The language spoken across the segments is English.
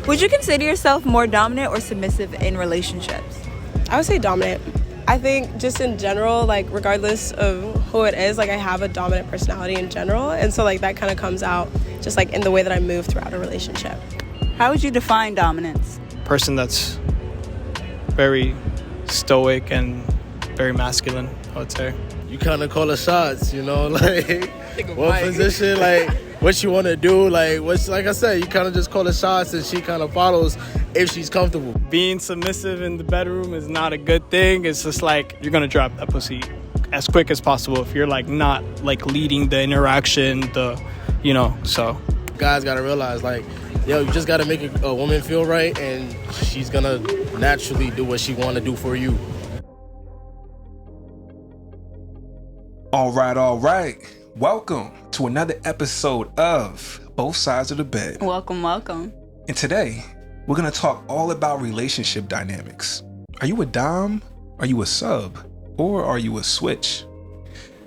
Would you consider yourself more dominant or submissive in relationships? I would say dominant. I think just in general, like regardless of who it is, like I have a dominant personality in general. And so like that kind of comes out just like in the way that I move throughout a relationship. How would you define dominance? Person that's very stoic and very masculine, I would say. You kind of call the shots, you know, like what position, like what you want to do, like what's, like I said, you kind of just call the shots and she kind of follows if she's comfortable. Being submissive in the bedroom is not a good thing. It's just like you're gonna drop that pussy as quick as possible if you're like not like leading the interaction, so. Guys gotta realize like, yo, you just gotta make a woman feel right and she's gonna naturally do what she wanna do for you. All right. Welcome to another episode of Both Sides of the Bed. Welcome. And today, we're going to talk all about relationship dynamics. Are you a dom? Are you a sub? Or are you a switch?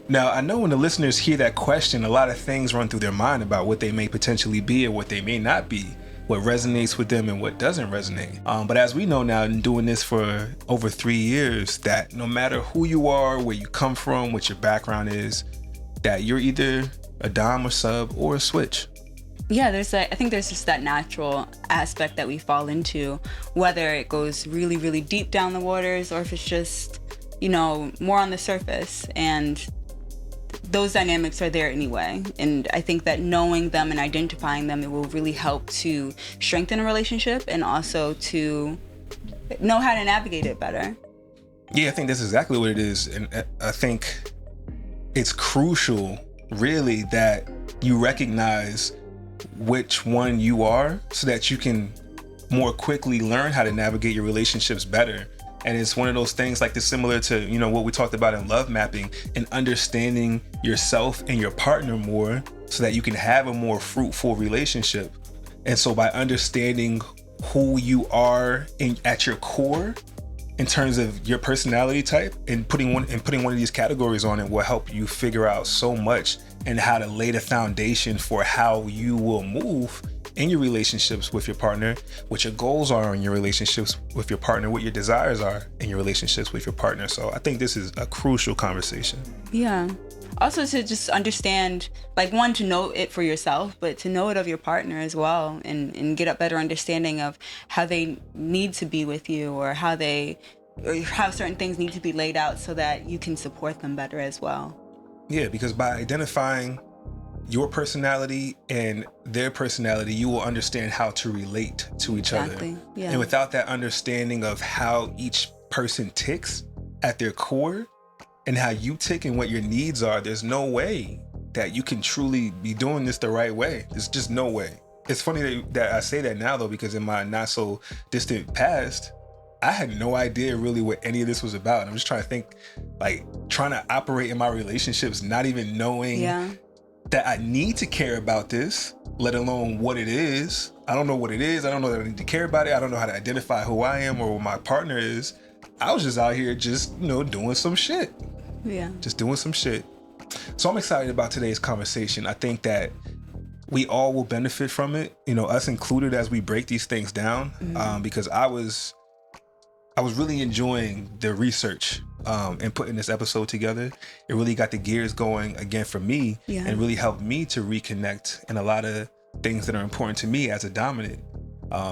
Now, I know when the listeners hear that question, a lot of things run through their mind about what they may potentially be or what they may not be, what resonates with them and what doesn't resonate. But as we know now, in doing this for over 3 years, that no matter who you are, where you come from, what your background is, that you're either a dom or sub or a switch. Yeah, I think there's just that natural aspect that we fall into, whether it goes really, really deep down the waters or if it's just, more on the surface. And those dynamics are there anyway. And I think that knowing them and identifying them, it will really help to strengthen a relationship and also to know how to navigate it better. Yeah, I think that's exactly what it is. And I think it's crucial, really, that you recognize which one you are so that you can more quickly learn how to navigate your relationships better. And it's one of those things like this, similar to, what we talked about in love mapping, and understanding yourself and your partner more so that you can have a more fruitful relationship. And so by understanding who you are at your core in terms of your personality type and putting one of these categories on it will help you figure out so much and how to lay the foundation for how you will move in your relationships with your partner, what your goals are in your relationships with your partner, what your desires are in your relationships with your partner. So I think this is a crucial conversation. Yeah. Also to just understand, like, one, to know it for yourself, but to know it of your partner as well, and get a better understanding of how they need to be with you or how certain things need to be laid out so that you can support them better as well. Yeah, because by identifying your personality and their personality, you will understand how to relate to each other. Yeah. And without that understanding of how each person ticks at their core and how you tick and what your needs are, there's no way that you can truly be doing this the right way. There's just no way. It's funny that I say that now, though, because in my not so distant past, I had no idea really what any of this was about. And I'm just trying to think, like, trying to operate in my relationships, not even knowing that I need to care about this, let alone what it is. I don't know what it is. I don't know that I need to care about it. I don't know how to identify who I am or what my partner is. I was just out here just, doing some shit. Yeah. Just doing some shit. So I'm excited about today's conversation. I think that we all will benefit from it, us included, as we break these things down, because I was really enjoying the research and putting this episode together. It really got the gears going again for me, and really helped me to reconnect in a lot of things that are important to me as a dominant.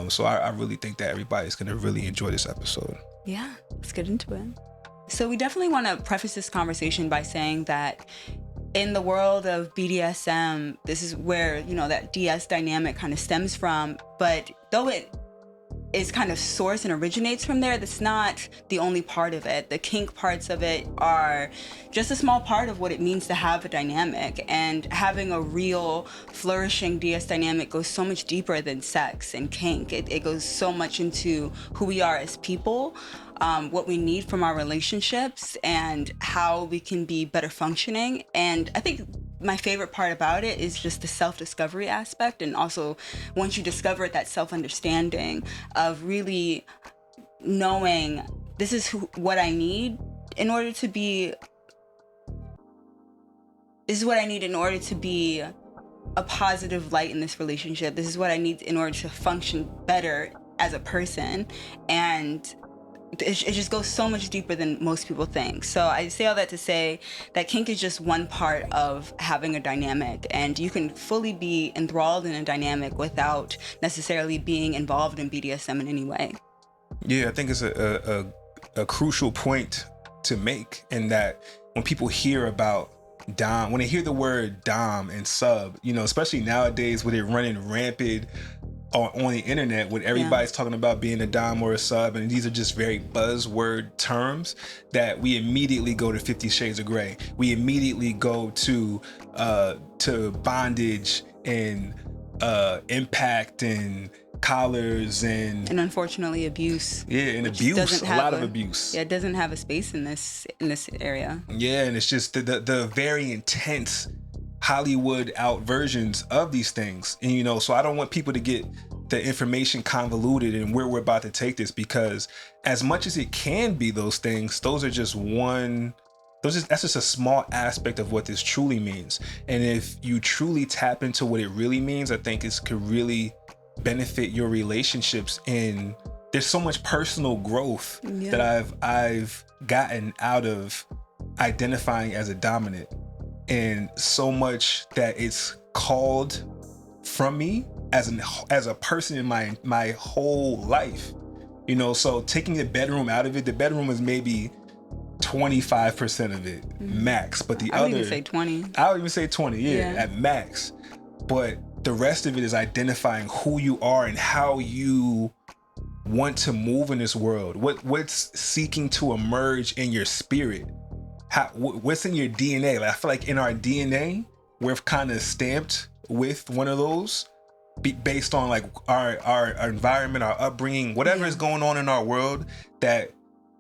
So I really think that everybody's going to really enjoy this episode. Yeah, let's get into it. So we definitely want to preface this conversation by saying that in the world of BDSM, this is where, that DS dynamic kind of stems from. But though it is kind of source and originates from there, that's not the only part of it. The kink parts of it are just a small part of what it means to have a dynamic, and having a real flourishing DS dynamic goes so much deeper than sex and kink. It goes so much into who we are as people, what we need from our relationships, and how we can be better functioning. And I think my favorite part about it is just the self-discovery aspect, and also once you discover it, that self-understanding of really knowing this is what I need in order to be a positive light in this relationship. This is what I need in order to function better as a person. And it just goes so much deeper than most people think. So I say all that to say that kink is just one part of having a dynamic, and you can fully be enthralled in a dynamic without necessarily being involved in BDSM in any way. Yeah, I think it's a crucial point to make, in that when people hear about dom, when they hear the word dom and sub, you know, especially nowadays with it running rampant on the internet, when everybody's talking about being a dom or a sub, and these are just very buzzword terms, that we immediately go to 50 Shades of Grey. We immediately go to bondage and impact and collars and unfortunately abuse. Yeah, and abuse, a lot of abuse. Yeah, it doesn't have a space in this area. Yeah, and it's just the very intense Hollywood out versions of these things. And, you know, so I don't want people to get the information convoluted and where we're about to take this, because as much as it can be those things, that's just a small aspect of what this truly means. And if you truly tap into what it really means, I think it could really benefit your relationships. And there's so much personal growth that I've gotten out of identifying as a dominant, and so much that it's called from me as a person in my whole life, you know. So taking the bedroom out of it, the bedroom is maybe 25% of it max, but I would even say 20. I would even say 20, at max. But the rest of it is identifying who you are and how you want to move in this world. What's seeking to emerge in your spirit? What's in your DNA? Like, I feel like in our DNA, we're kind of stamped with one of those, based on like our environment, our upbringing, whatever is going on in our world that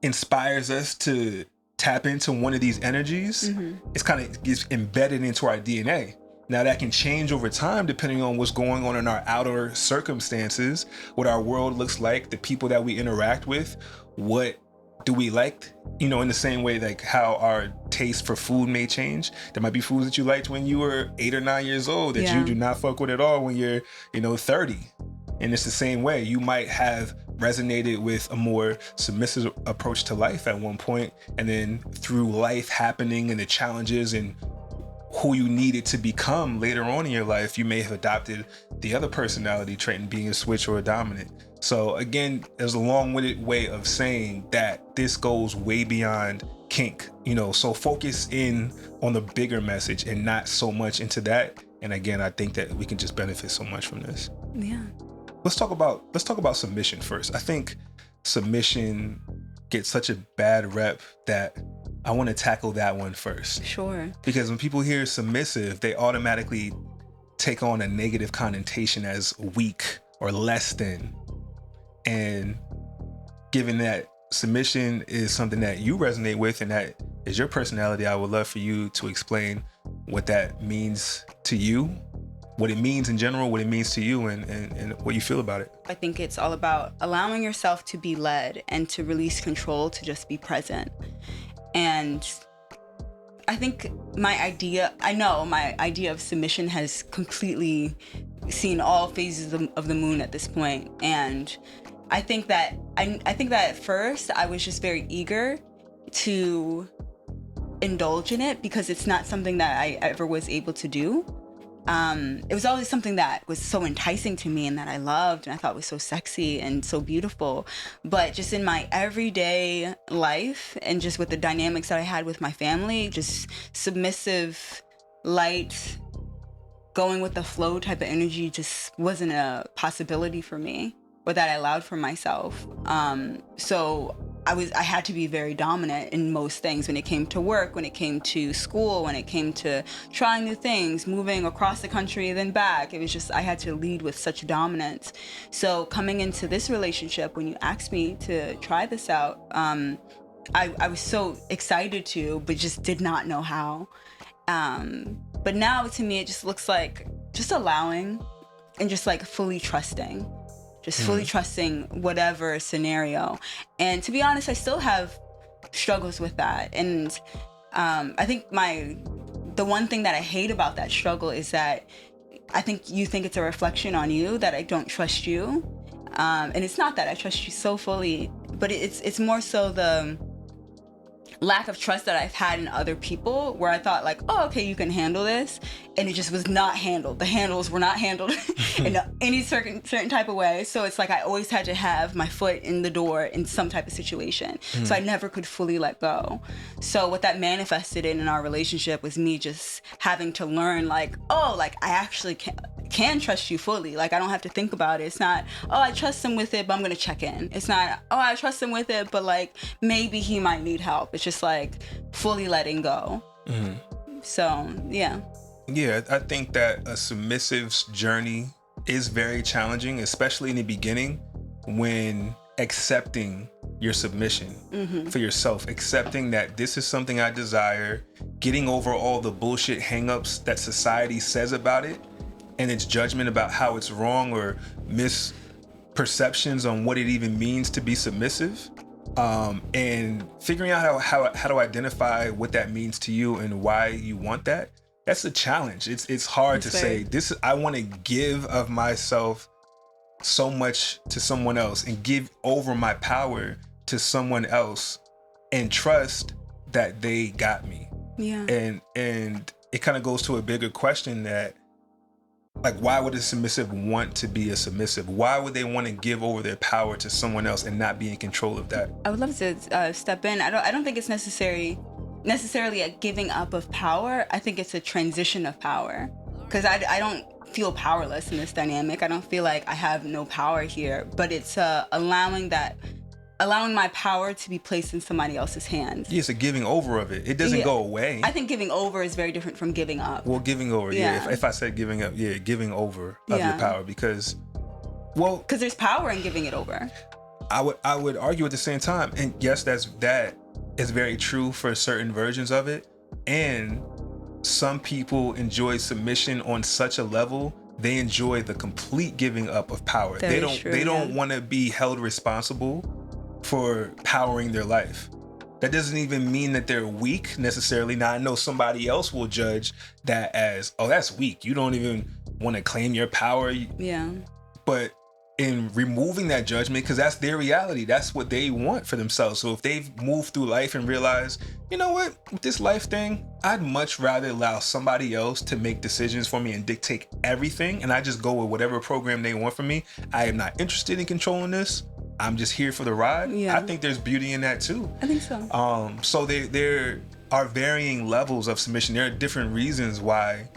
inspires us to tap into one of these energies. It's kind of gets embedded into our DNA. Now that can change over time depending on what's going on in our outer circumstances, what our world looks like, the people that we interact with, what do we like, you know, in the same way like how our taste for food may change. There might be foods that you liked when you were 8 or 9 years old that you do not fuck with at all when you're, 30. And it's the same way. You might have resonated with a more submissive approach to life at one point, and then through life happening and the challenges and who you needed to become later on in your life, you may have adopted the other personality trait and being a switch or a dominant. So again, there's a long-winded way of saying that this goes way beyond kink, so focus in on the bigger message and not so much into that. And again, I think that we can just benefit so much from this. Yeah. Let's talk about submission first. I think submission gets such a bad rep that I want to tackle that one first. Sure. Because when people hear submissive, they automatically take on a negative connotation as weak or less than. And given that submission is something that you resonate with and that is your personality, I would love for you to explain what that means to you, what it means in general, what it means to you, and what you feel about it. I think it's all about allowing yourself to be led and to release control, to just be present. And I think my idea of submission has completely seen all phases of the moon at this point. And I think that at first I was just very eager to indulge in it because it's not something that I ever was able to do. It was always something that was so enticing to me and that I loved and I thought was so sexy and so beautiful. But just in my everyday life and just with the dynamics that I had with my family, just submissive, light, going with the flow type of energy just wasn't a possibility for me or that I allowed for myself. So I had to be very dominant in most things when it came to work, when it came to school, when it came to trying new things, moving across the country, then back. It was just, I had to lead with such dominance. So coming into this relationship, when you asked me to try this out, I was so excited to, but just did not know how. But now to me, it just looks like just allowing and just like fully trusting. Just fully trusting whatever scenario. And to be honest, I still have struggles with that. And I think the one thing that I hate about that struggle is that I think you think it's a reflection on you that I don't trust you. And it's not that I trust you so fully, but it's more so the lack of trust that I've had in other people, where I thought like, oh, okay, you can handle this, and it just was not handled. The handles were not handled in any certain type of way. So it's like I always had to have my foot in the door in some type of situation. So I never could fully let go. So what that manifested in our relationship was me just having to learn like, oh, like I actually can trust you fully. Like I don't have to think about it. It's not, oh, I trust him with it, but I'm gonna check in. It's not, oh, I trust him with it, but like maybe he might need help. It's just like fully letting go. So yeah, I think that a submissive's journey is very challenging, especially in the beginning, when accepting your submission for yourself, accepting that this is something I desire, getting over all the bullshit hangups that society says about it and its judgment about how it's wrong or misperceptions on what it even means to be submissive, and figuring out how to identify what that means to you and why you want that. That's a challenge. It's hard to say this. I want to give of myself so much to someone else and give over my power to someone else and trust that they got me. Yeah. And it kind of goes to a bigger question that, like, why would a submissive want to be a submissive? Why would they want to give over their power to someone else and not be in control of that? I would love to step in. I don't think it's necessarily a giving up of power. I think it's a transition of power, because I don't feel powerless in this dynamic. I don't feel like I have no power here, but it's allowing my power to be placed in somebody else's hands. Yeah, it's a giving over of it. It doesn't go away. I think giving over is very different from giving up. Well, giving over, If I said giving up, giving over of your power, because there's power in giving it over. I would argue at the same time, and yes, that is very true for certain versions of it. And some people enjoy submission on such a level, they enjoy the complete giving up of power. They don't want to be held responsible for powering their life. That doesn't even mean that they're weak necessarily. Now, I know somebody else will judge that as, oh, that's weak. You don't even want to claim your power. Yeah. But in removing that judgment, because that's their reality, that's what they want for themselves. So if they've moved through life and realized, you know what, with this life thing, I'd much rather allow somebody else to make decisions for me and dictate everything, and I just go with whatever program they want from me. I am not interested in controlling this. I'm just here for the ride. Yeah. I think there's beauty in that too. I think so. So there are varying levels of submission. There are different reasons why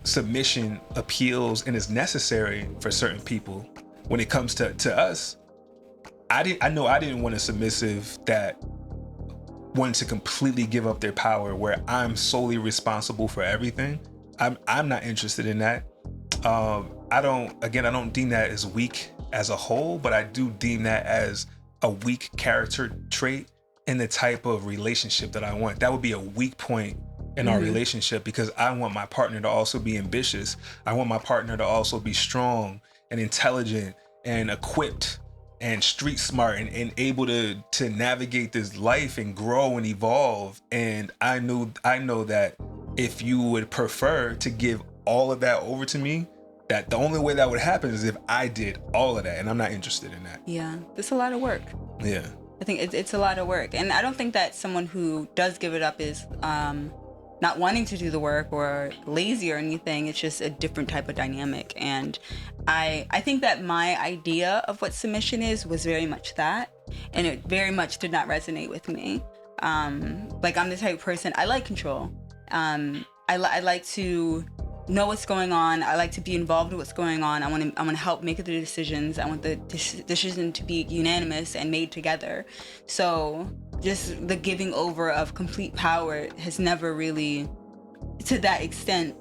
submission appeals and is necessary for certain people. When it comes to us, I didn't want a submissive that wanted to completely give up their power, where I'm solely responsible for everything. I'm not interested in that. I don't deem that as weak as a whole, but I do deem that as a weak character trait in the type of relationship that I want. That would be a weak point in our relationship, because I want my partner to also be ambitious. I want my partner to also be strong and intelligent and equipped and street smart and able to navigate this life and grow and evolve. And I know that if you would prefer to give all of that over to me, that the only way that would happen is if I did all of that, and I'm not interested in that. Yeah, it's a lot of work. Yeah, I think it's a lot of work, and I don't think that someone who does give it up is not wanting to do the work or lazy or anything. It's just a different type of dynamic. And I think that my idea of what submission is was very much that, and it very much did not resonate with me. Like, I'm the type of person, I like control. I like to know what's going on. I like to be involved with what's going on. I want to help make the decisions. I want the decision to be unanimous and made together. So just the giving over of complete power has never really, to that extent,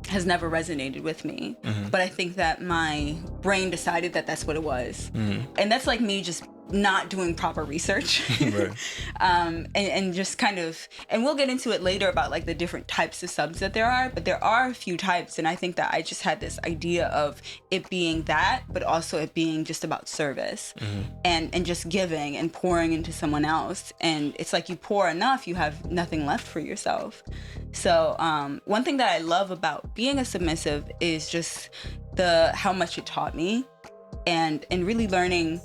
has never resonated with me. But I think that my brain decided that that's what it was. And that's like me just not doing proper research. Right. And just kind of, and we'll get into it later about like the different types of subs that there are, but there are a few types. And I think that I just had this idea of it being that, but also it being just about service and just giving and pouring into someone else. And it's like you pour enough, you have nothing left for yourself. So one thing that I love about being a submissive is just how much it taught me and really learning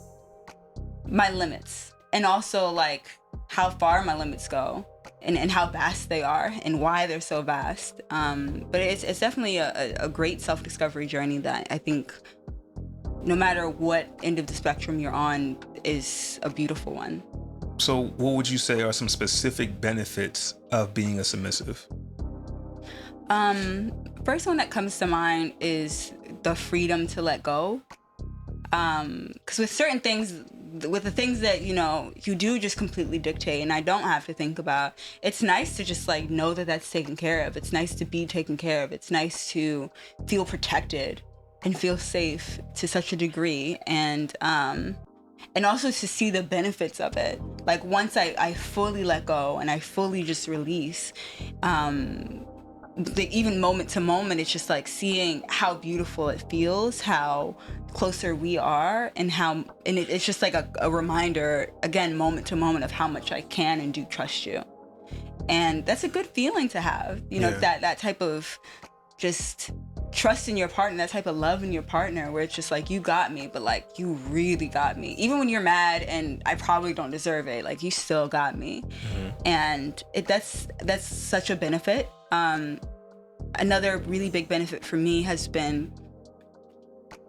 my limits, and also like how far my limits go and how vast they are and why they're so vast. But it's definitely a great self-discovery journey that I think no matter what end of the spectrum you're on is a beautiful one. So what would you say are some specific benefits of being a submissive? First one that comes to mind is the freedom to let go. Because with certain things, with the things that, you know, you do just completely dictate and I don't have to think about, it's nice to just like know that that's taken care of. It's nice to be taken care of. It's nice to feel protected and feel safe to such a degree. And also to see the benefits of it. Like once I fully let go and I fully just release, even moment to moment, it's just like seeing how beautiful it feels, how closer we are, and it's just like a reminder, again, moment to moment, of how much I can and do trust you. And that's a good feeling to have, you know, that type of just trust in your partner, that type of love in your partner, where it's just like, you got me, but like, you really got me. Even when you're mad and I probably don't deserve it, like, you still got me. And that's such a benefit. Another really big benefit for me has been,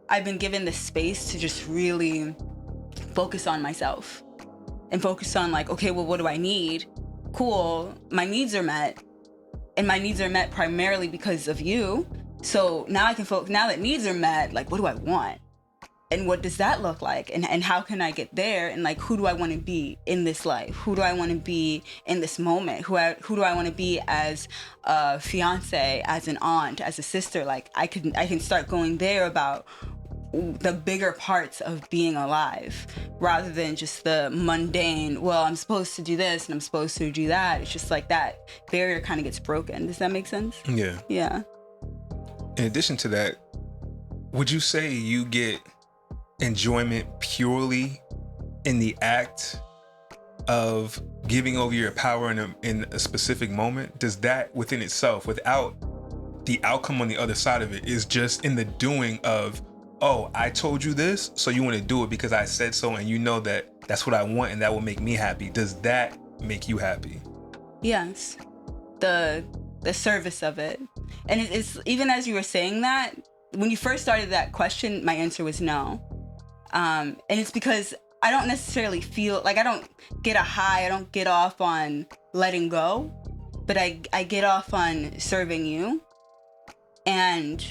I've been given the space to just really focus on myself and focus on like, okay, well, what do I need? Cool, my needs are met, and my needs are met primarily because of you. So now I can focus, now that needs are met, like, what do I want? And what does that look like? And how can I get there? And like, who do I want to be in this life? Who do I want to be in this moment? Who do I want to be as a fiance, as an aunt, as a sister? Like, I can start going there about the bigger parts of being alive, rather than just the mundane, well, I'm supposed to do this and I'm supposed to do that. It's just like that barrier kind of gets broken. Does that make sense? Yeah. Yeah. In addition to that, would you say you get enjoyment purely in the act of giving over your power in a specific moment? Does that within itself, without the outcome on the other side of it, is just in the doing of, oh, I told you this, so you want to do it because I said so, and you know that that's what I want and that will make me happy. Does that make you happy? Yes. The service of it. And it's even as you were saying that, when you first started that question, my answer was no. And it's because I don't necessarily feel like, I don't get a high, I don't get off on letting go, but I get off on serving you and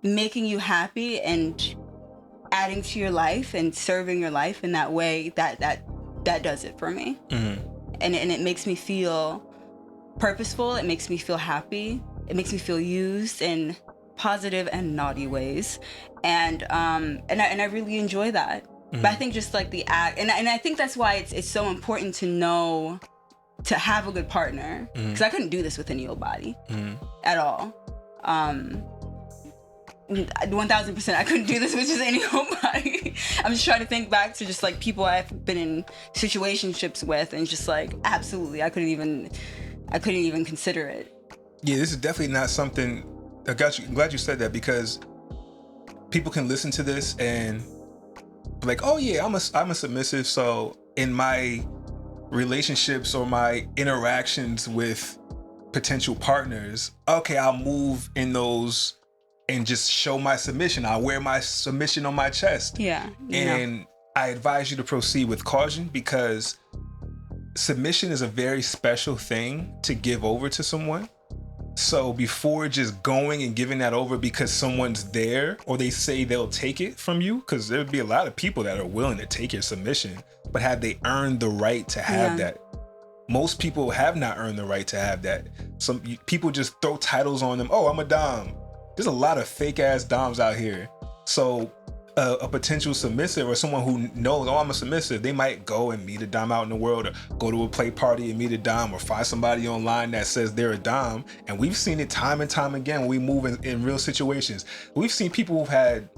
making you happy and adding to your life and serving your life in that way. That does it for me. Mm-hmm. And it makes me feel purposeful. It makes me feel happy. It makes me feel used in positive and naughty ways. And I really enjoy that. Mm-hmm. But I think just like the act, and I think that's why it's so important to know, to have a good partner. Because I couldn't do this with any old body at all. 1000%, I couldn't do this with just any old body. I'm just trying to think back to just like people I've been in situationships with, and just like, absolutely, I couldn't even consider it. Yeah, this is definitely not something. I'm glad you said that, because people can listen to this and be like, oh yeah, I'm a submissive, so in my relationships or my interactions with potential partners, okay, I'll move in those and just show my submission. I'll wear my submission on my chest. Yeah. And I advise you to proceed with caution, because submission is a very special thing to give over to someone. So before just going and giving that over because someone's there, or they say they'll take it from you, because there'd be a lot of people that are willing to take your submission, but have they earned the right to have that? Most people have not earned the right to have that. Some people just throw titles on them. Oh, I'm a dom. There's a lot of fake ass doms out here. So a potential submissive or someone who knows, oh, I'm a submissive, they might go and meet a dom out in the world, or go to a play party and meet a dom, or find somebody online that says they're a dom. And we've seen it time and time again when we move in real situations. We've seen people who've had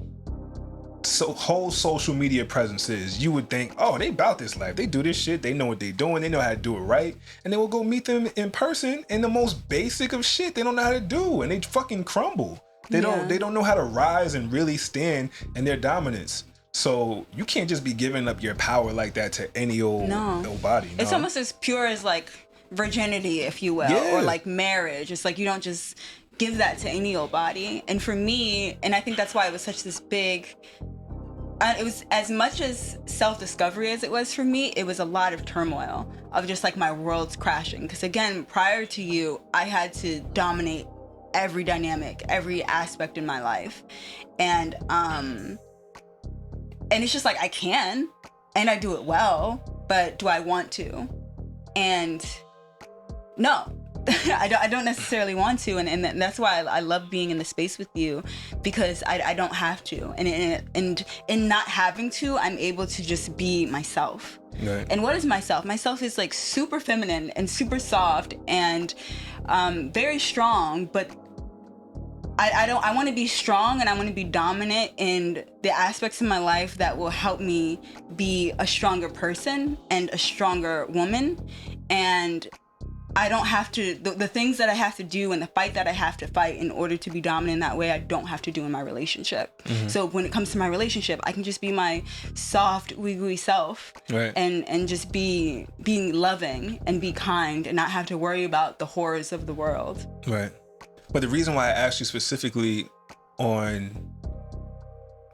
whole social media presences. You would think, oh, they about this life, they do this shit, they know what they're doing, they know how to do it right, and they will go meet them in person, and the most basic of shit they don't know how to do, and they fucking crumble. They don't know how to rise and really stand in their dominance. So you can't just be giving up your power like that to any old body. No. It's almost as pure as like virginity, if you will, or like marriage. It's like you don't just give that to any old body. And for me, and I think that's why it was such this big, it was as much as self-discovery as it was for me, it was a lot of turmoil of just like my world's crashing. Because again, prior to you, I had to dominate every dynamic, every aspect in my life. And it's just like, I can, and I do it well, but do I want to? And no, I don't necessarily want to. And that's why I love being in the space with you, because I don't have to. And in not having to, I'm able to just be myself. Right. And what is myself? Myself is like super feminine and super soft and very strong, but I want to be strong, and I want to be dominant in the aspects of my life that will help me be a stronger person and a stronger woman. And I don't have to, the things that I have to do and the fight that I have to fight in order to be dominant in that way, I don't have to do in my relationship. Mm-hmm. So when it comes to my relationship, I can just be my soft, wee self, right, and just being loving and be kind and not have to worry about the horrors of the world. Right. But the reason why I asked you specifically on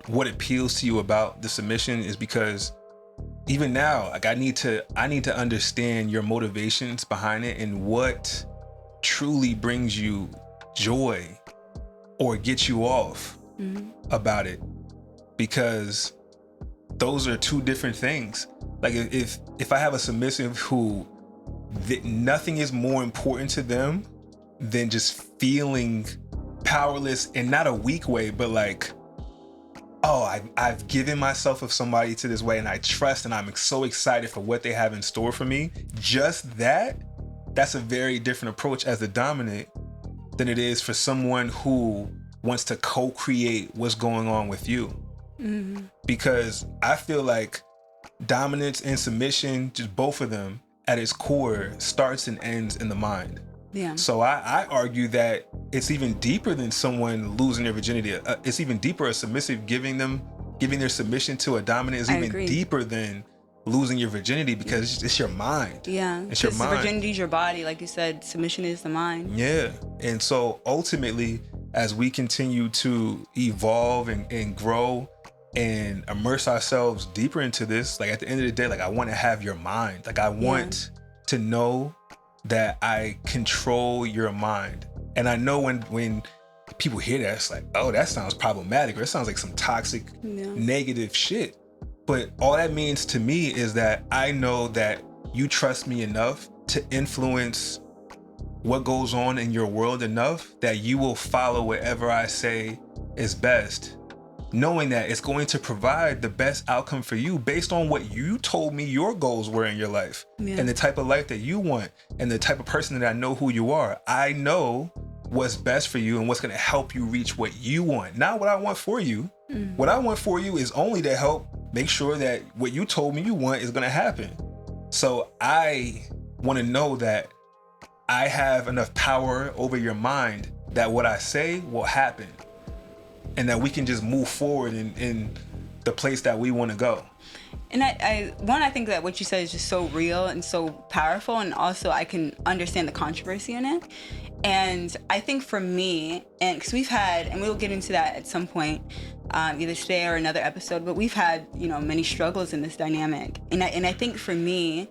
what appeals to you about the submission is because even now, like I need to understand your motivations behind it and what truly brings you joy or gets you off about it, because those are two different things. Like if I have a submissive who nothing is more important to them than just feeling powerless, in not a weak way, but like, oh, I've given myself of somebody to this way, and I trust, and I'm so excited for what they have in store for me. Just that's a very different approach as a dominant than it is for someone who wants to co-create what's going on with you. Mm-hmm. Because I feel like dominance and submission, just both of them at its core, starts and ends in the mind. Yeah. So I argue that it's even deeper than someone losing their virginity. It's even deeper. A submissive giving their submission to a dominant is even deeper than losing your virginity, because it's your mind. Yeah. It's your mind. Virginity is your body, like you said. Submission is the mind. Yeah. And so ultimately, as we continue to evolve and grow and immerse ourselves deeper into this, like at the end of the day, like I want to have your mind. Like I want to know that I control your mind. And I know when people hear that, it's like, oh, that sounds problematic, or it sounds like some toxic, negative shit. But all that means to me is that I know that you trust me enough to influence what goes on in your world enough that you will follow whatever I say is best, knowing that it's going to provide the best outcome for you based on what you told me your goals were in your life, and the type of life that you want, and the type of person that I know who you are. I know what's best for you and what's going to help you reach what you want, not what I want for you. What I want for you is only to help make sure that what you told me you want is going to happen. So I want to know that I have enough power over your mind that what I say will happen, and that we can just move forward in the place that we want to go. And I think that what you said is just so real and so powerful, and also I can understand the controversy in it. And I think for me, and because we've had, and we'll get into that at some point, either today or another episode, but we've had, many struggles in this dynamic. And I think for me,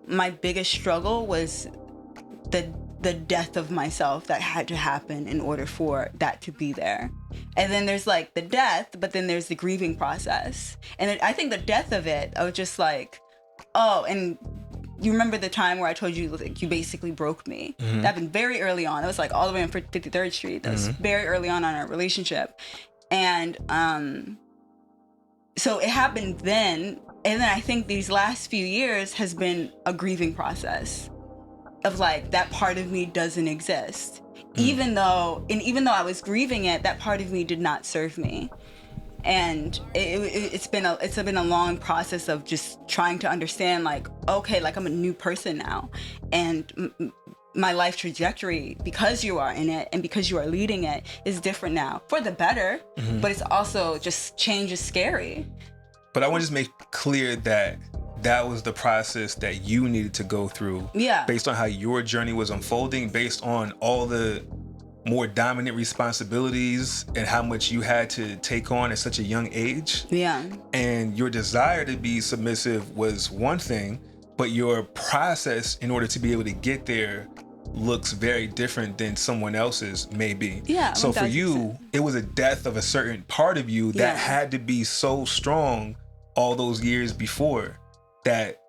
my biggest struggle was the death of myself that had to happen in order for that to be there. And then there's like the death, but then there's the grieving process. And I think the death of it, I was just like, oh, and you remember the time where I told you, like, you basically broke me. That happened very early on. It was like all the way on 53rd Street. That was very early on in our relationship. And So it happened then. And then I think these last few years has been a grieving process of like, that part of me doesn't exist. Even though I was grieving it, that part of me did not serve me. And it's been a long process of just trying to understand, like, okay, like I'm a new person now, and my life trajectory, because you are in it and because you are leading it, is different now for the better. But it's also just, change is scary. But I want to just make clear that that was the process that you needed to go through, based on how your journey was unfolding, based on all the more dominant responsibilities and how much you had to take on at such a young age. And your desire to be submissive was one thing, but your process in order to be able to get there looks very different than someone else's maybe. So 1,000%. For you, it was a death of a certain part of you that had to be so strong all those years before that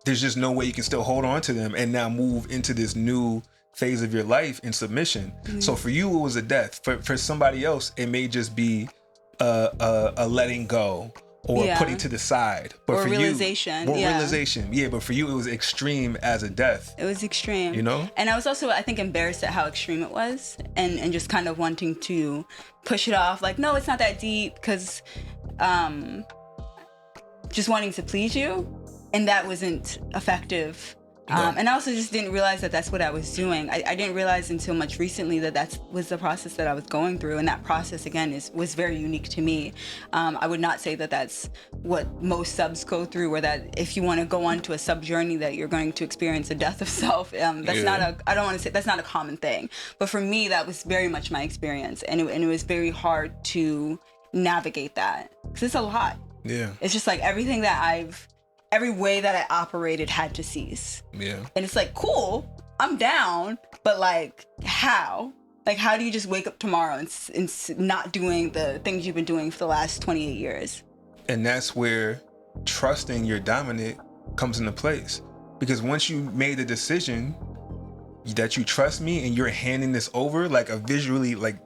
there's just no way you can still hold on to them and now move into this new phase of your life in submission. So for you, it was a death. For somebody else, it may just be a letting go or putting to the side. But or for realization. You, realization. Yeah, but for you, it was extreme as a death. It was extreme. You know? And I was also, I think, embarrassed at how extreme it was, and just kind of wanting to push it off. Like, no, it's not that deep, because just wanting to please you. And that wasn't effective. And I also just didn't realize that that's what I was doing. I didn't realize until much recently that was the process that I was going through. And that process, again, was very unique to me. I would not say that that's what most subs go through, or that if you want to go on to a sub journey that you're going to experience a death of self. That's not I don't want to say, that's not a common thing. But for me, that was very much my experience. And it was very hard to navigate that, because it's a lot. It's just like every way that I operated had to cease. And it's like, cool, I'm down, but like, how? Like, how do you just wake up tomorrow and not doing the things you've been doing for the last 28 years? And that's where trusting your dominant comes into place. Because once you made the decision that you trust me and you're handing this over, like visualize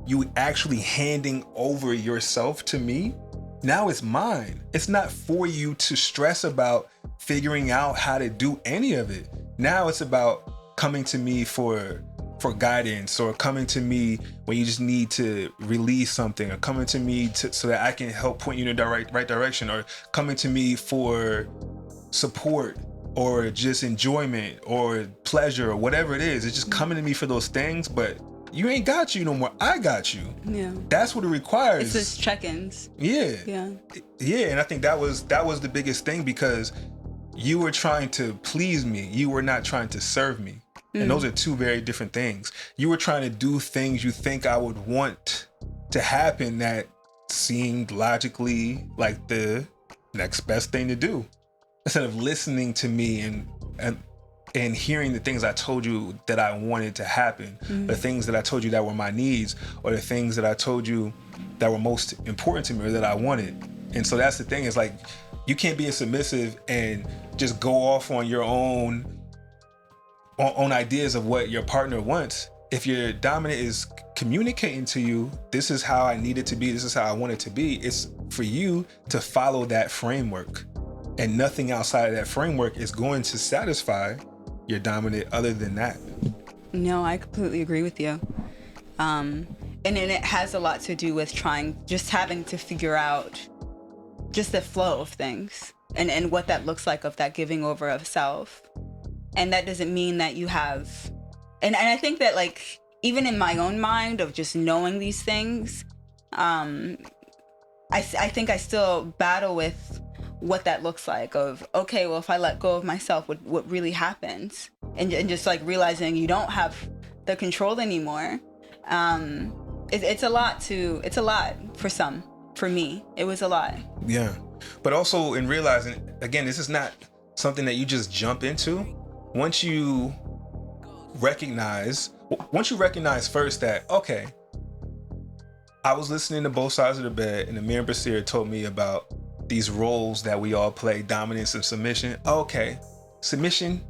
you actually handing over yourself to me. Now it's mine. It's not for you to stress about figuring out how to do any of it. Now it's about coming to me for guidance, or coming to me when you just need to release something, or coming to me so that I can help point you in the right direction, or coming to me for support, or just enjoyment, or pleasure, or whatever it is. It's just coming to me for those things, but you ain't got you no more. I got you. That's what it requires. It's just check-ins. Yeah. And I think that was the biggest thing, because you were trying to please me. You were not trying to serve me. And those are two very different things. You were trying to do things you think I would want to happen that seemed logically like the next best thing to do, instead of listening to me and hearing the things I told you that I wanted to happen, the things that I told you that were my needs, or the things that I told you that were most important to me, or that I wanted. And so that's the thing, is like, you can't be a submissive and just go off on your own ideas of what your partner wants. If your dominant is communicating to you, this is how I need it to be, this is how I want it to be, it's for you to follow that framework. And nothing outside of that framework is going to satisfy your dominant other than that. No, I completely agree with you. And then it has a lot to do with having to figure out just the flow of things and what that looks like, of that giving over of self. And that doesn't mean that you have, and I think that, like, even in my own mind of just knowing these things, I think I still battle with what that looks like, of, okay, well, if I let go of myself, what really happens? And just like realizing you don't have the control anymore. It's a lot for some. For me, it was a lot. Yeah. But also in realizing, again, this is not something that you just jump into. Once you recognize first that, okay, I was listening to both sides of the bed, and Ahmir and Basirah told me about these roles that we all play, dominance and submission. Okay, submission,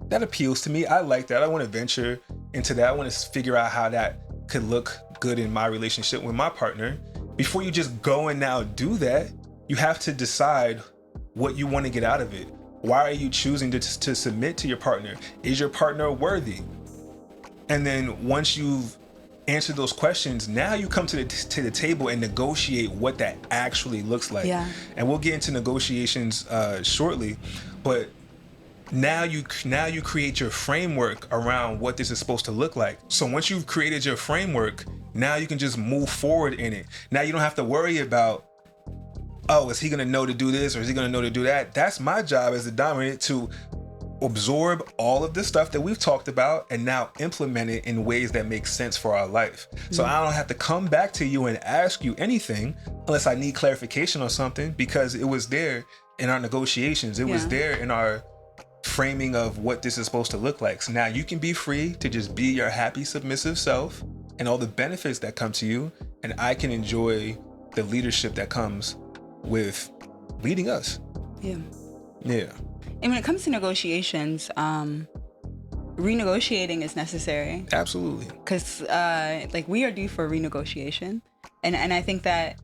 that appeals to me. I like that. I want to venture into that. I want to figure out how that could look good in my relationship with my partner. before you just go and now do that, you have to decide what you want to get out of it. Why are you choosing to submit to your partner? Is your partner worthy? And then once you've answered those questions, now you come to the table and negotiate what that actually looks like. Yeah. And we'll get into negotiations shortly, but now you create your framework around what this is supposed to look like. So once you've created your framework, now you can just move forward in it. Now you don't have to worry about, oh, is he gonna know to do this or is he gonna know to do that? That's my job as the dominant, to absorb all of the stuff that we've talked about and now implement it in ways that make sense for our life. So I don't have to come back to you and ask you anything unless I need clarification on something, because it was there in our negotiations. It was there in our framing of what this is supposed to look like. So now you can be free to just be your happy, submissive self and all the benefits that come to you, and I can enjoy the leadership that comes with leading us. Yeah. And when it comes to negotiations, renegotiating is necessary. Absolutely. Because like we are due for renegotiation. And I think that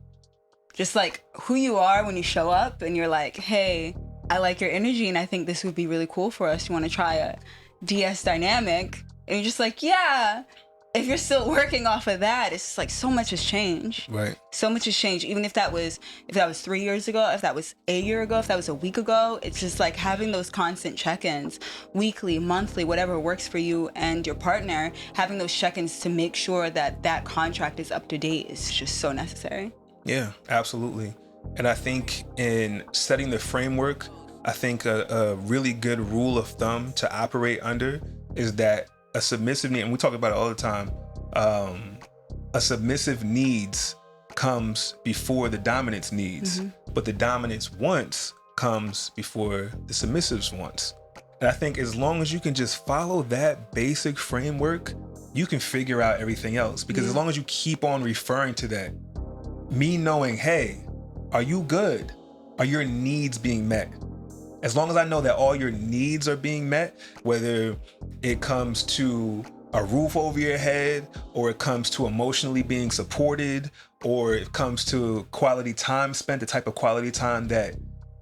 just like who you are when you show up and you're like, hey, I like your energy and I think this would be really cool for us. You want to try a DS dynamic? And you're just like, yeah. If you're still working off of that, it's just like so much has changed. Right. So much has changed. Even if that was 3 years ago, if that was a year ago, if that was a week ago, it's just like having those constant check-ins, weekly, monthly, whatever works for you and your partner, having those check-ins to make sure that that contract is up to date is just so necessary. Yeah, absolutely. And I think in setting the framework, I think a really good rule of thumb to operate under is that a submissive need, and we talk about it all the time, a submissive needs comes before the dominance needs, but the dominance wants comes before the submissive's wants. And I think as long as you can just follow that basic framework, you can figure out everything else. Because as long as you keep on referring to that, me knowing, hey, are you good? Are your needs being met? As long as I know that all your needs are being met, whether it comes to a roof over your head, or it comes to emotionally being supported, or it comes to quality time spent, the type of quality time that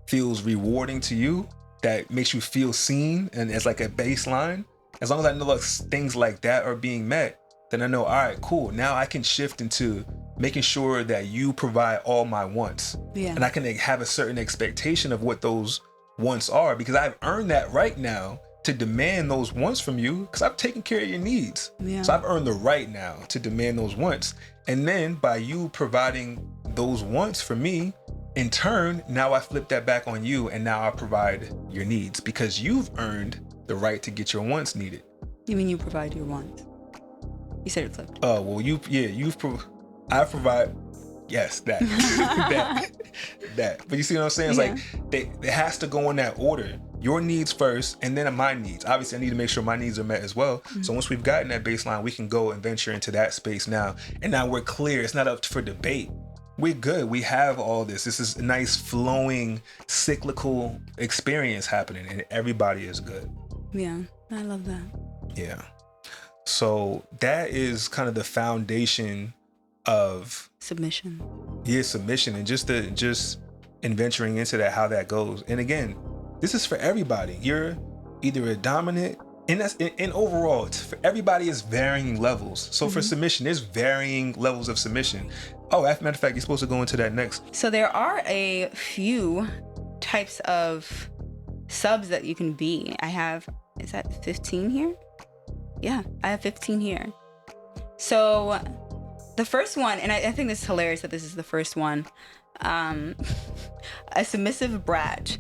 feels rewarding to you, that makes you feel seen and as like a baseline, as long as I know like things like that are being met, then I know, all right, cool. Now I can shift into making sure that you provide all my wants. And I can have a certain expectation of what those wants are, because I've earned that right now to demand those wants from you, because I've taken care of your needs. So I've earned the right now to demand those wants. And then by you providing those wants for me, in turn, now I flip that back on you, and now I provide your needs, because you've earned the right to get your wants needed. You mean you provide your wants? You said it flipped. Oh, well, I provide. Yes, that. that. But you see what I'm saying? It's like it has to go in that order. Your needs first, and then my needs. Obviously, I need to make sure my needs are met as well. So once we've gotten that baseline, we can go and venture into that space now. And now we're clear. It's not up for debate. We're good. We have all this. This is a nice, flowing, cyclical experience happening, and everybody is good. Yeah, I love that. Yeah. So that is kind of the foundation of submission. Submission, and just in venturing into that, how that goes. And again, this is for everybody. You're either a dominant, and that's in overall, it's for everybody is varying levels. So for submission, there's varying levels of submission. Oh, as a matter of fact, you're supposed to go into that next. So there are a few types of subs that you can be. Is that 15 here? Yeah, I have 15 here. So the first one, and I think this is hilarious that this is the first one, a submissive brat.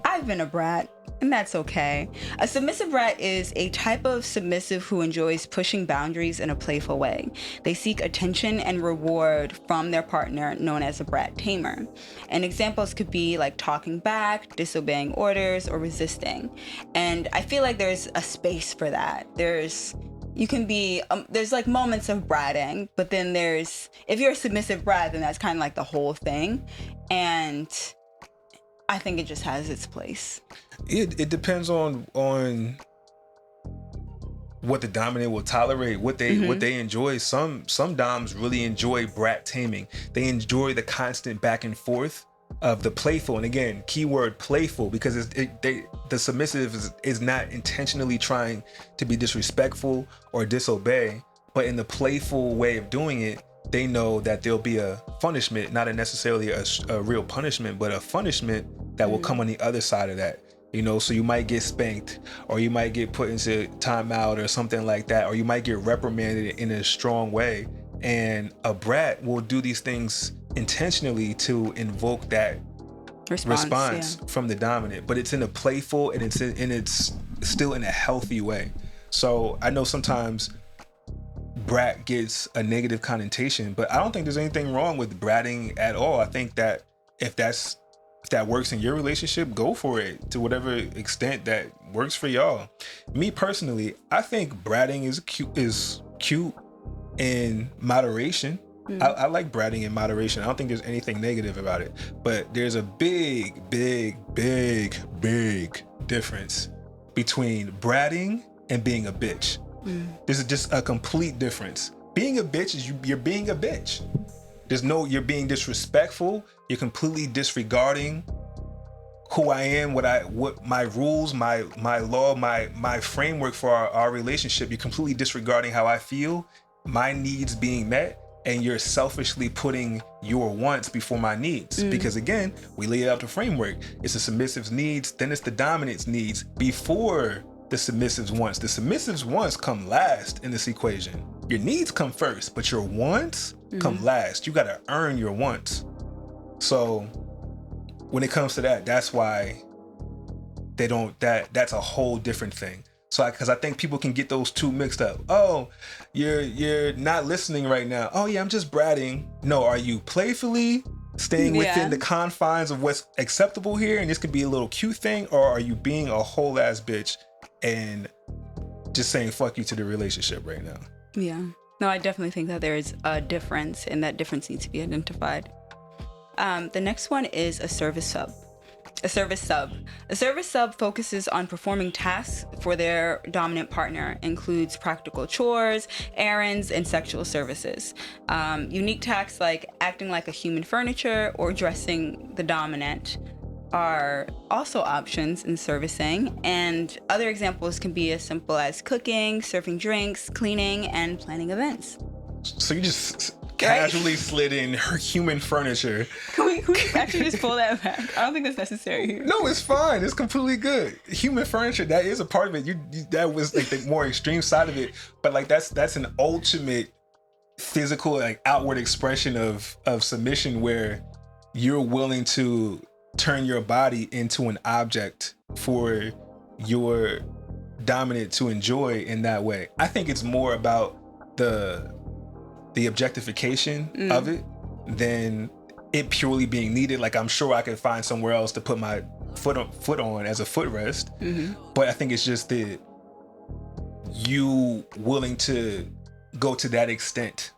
I've been a brat, and that's okay. A submissive brat is a type of submissive who enjoys pushing boundaries in a playful way. They seek attention and reward from their partner, known as a brat tamer. And examples could be like talking back, disobeying orders, or resisting. And I feel like there's a space for that. There's like moments of bratting, but then if you're a submissive brat, then that's kind of like the whole thing. And I think it just has its place. It depends on what the dominant will tolerate, what they enjoy. Some doms really enjoy brat taming. They enjoy the constant back and forth of the playful, and again, keyword playful, because the submissive is not intentionally trying to be disrespectful or disobey, but in the playful way of doing it, they know that there'll be a punishment, not necessarily a real punishment, but a punishment that will come on the other side of that. You know, so you might get spanked, or you might get put into timeout or something like that, or you might get reprimanded in a strong way. And a brat will do these things intentionally to invoke that response from the dominant, but it's in a playful and it's still in a healthy way. So I know sometimes brat gets a negative connotation, but I don't think there's anything wrong with bratting at all. I think that if that works in your relationship, go for it to whatever extent that works for y'all. Me personally, I think bratting is cute in moderation. I like bratting in moderation. I don't think there's anything negative about it, but there's a big difference between bratting and being a bitch. This is just a complete difference. Being a bitch is you're being a bitch. You're being disrespectful. You're completely disregarding who I am, what my rules, my law, my framework for our relationship. You're completely disregarding how I feel, my needs being met, and you're selfishly putting your wants before my needs. Because again, we lay out the framework. It's the submissive's needs, then it's the dominant's needs before the submissive's wants. The submissive's wants come last in this equation. Your needs come first, but your wants come last. You gotta earn your wants. So when it comes to that, that's why they don't, that's a whole different thing. So because I think people can get those two mixed up. Oh, you're not listening right now. Oh yeah, I'm just bratting. No, are you playfully staying within the confines of what's acceptable here, and this could be a little cute thing, or are you being a whole ass bitch and just saying fuck you to the relationship right now? Yeah. No, I definitely think that there is a difference, and that difference needs to be identified. The next one is a service sub. A service sub focuses on performing tasks for their dominant partner, includes practical chores, errands, and sexual services. Unique tasks like acting like a human furniture or dressing the dominant are also options in servicing, and other examples can be as simple as cooking, serving drinks, cleaning, and planning events. So you just casually slid in her human furniture. Can we actually just pull that back? I don't think that's necessary here. No, it's fine. It's completely good. Human furniture, that is a part of it. You that was like the more extreme side of it, but like that's an ultimate physical, like outward expression of submission, where you're willing to turn your body into an object for your dominant to enjoy in that way. I think it's more about the objectification of it than it purely being needed. Like, I'm sure I could find somewhere else to put my foot on as a footrest, but I think it's just that you willing to go to that extent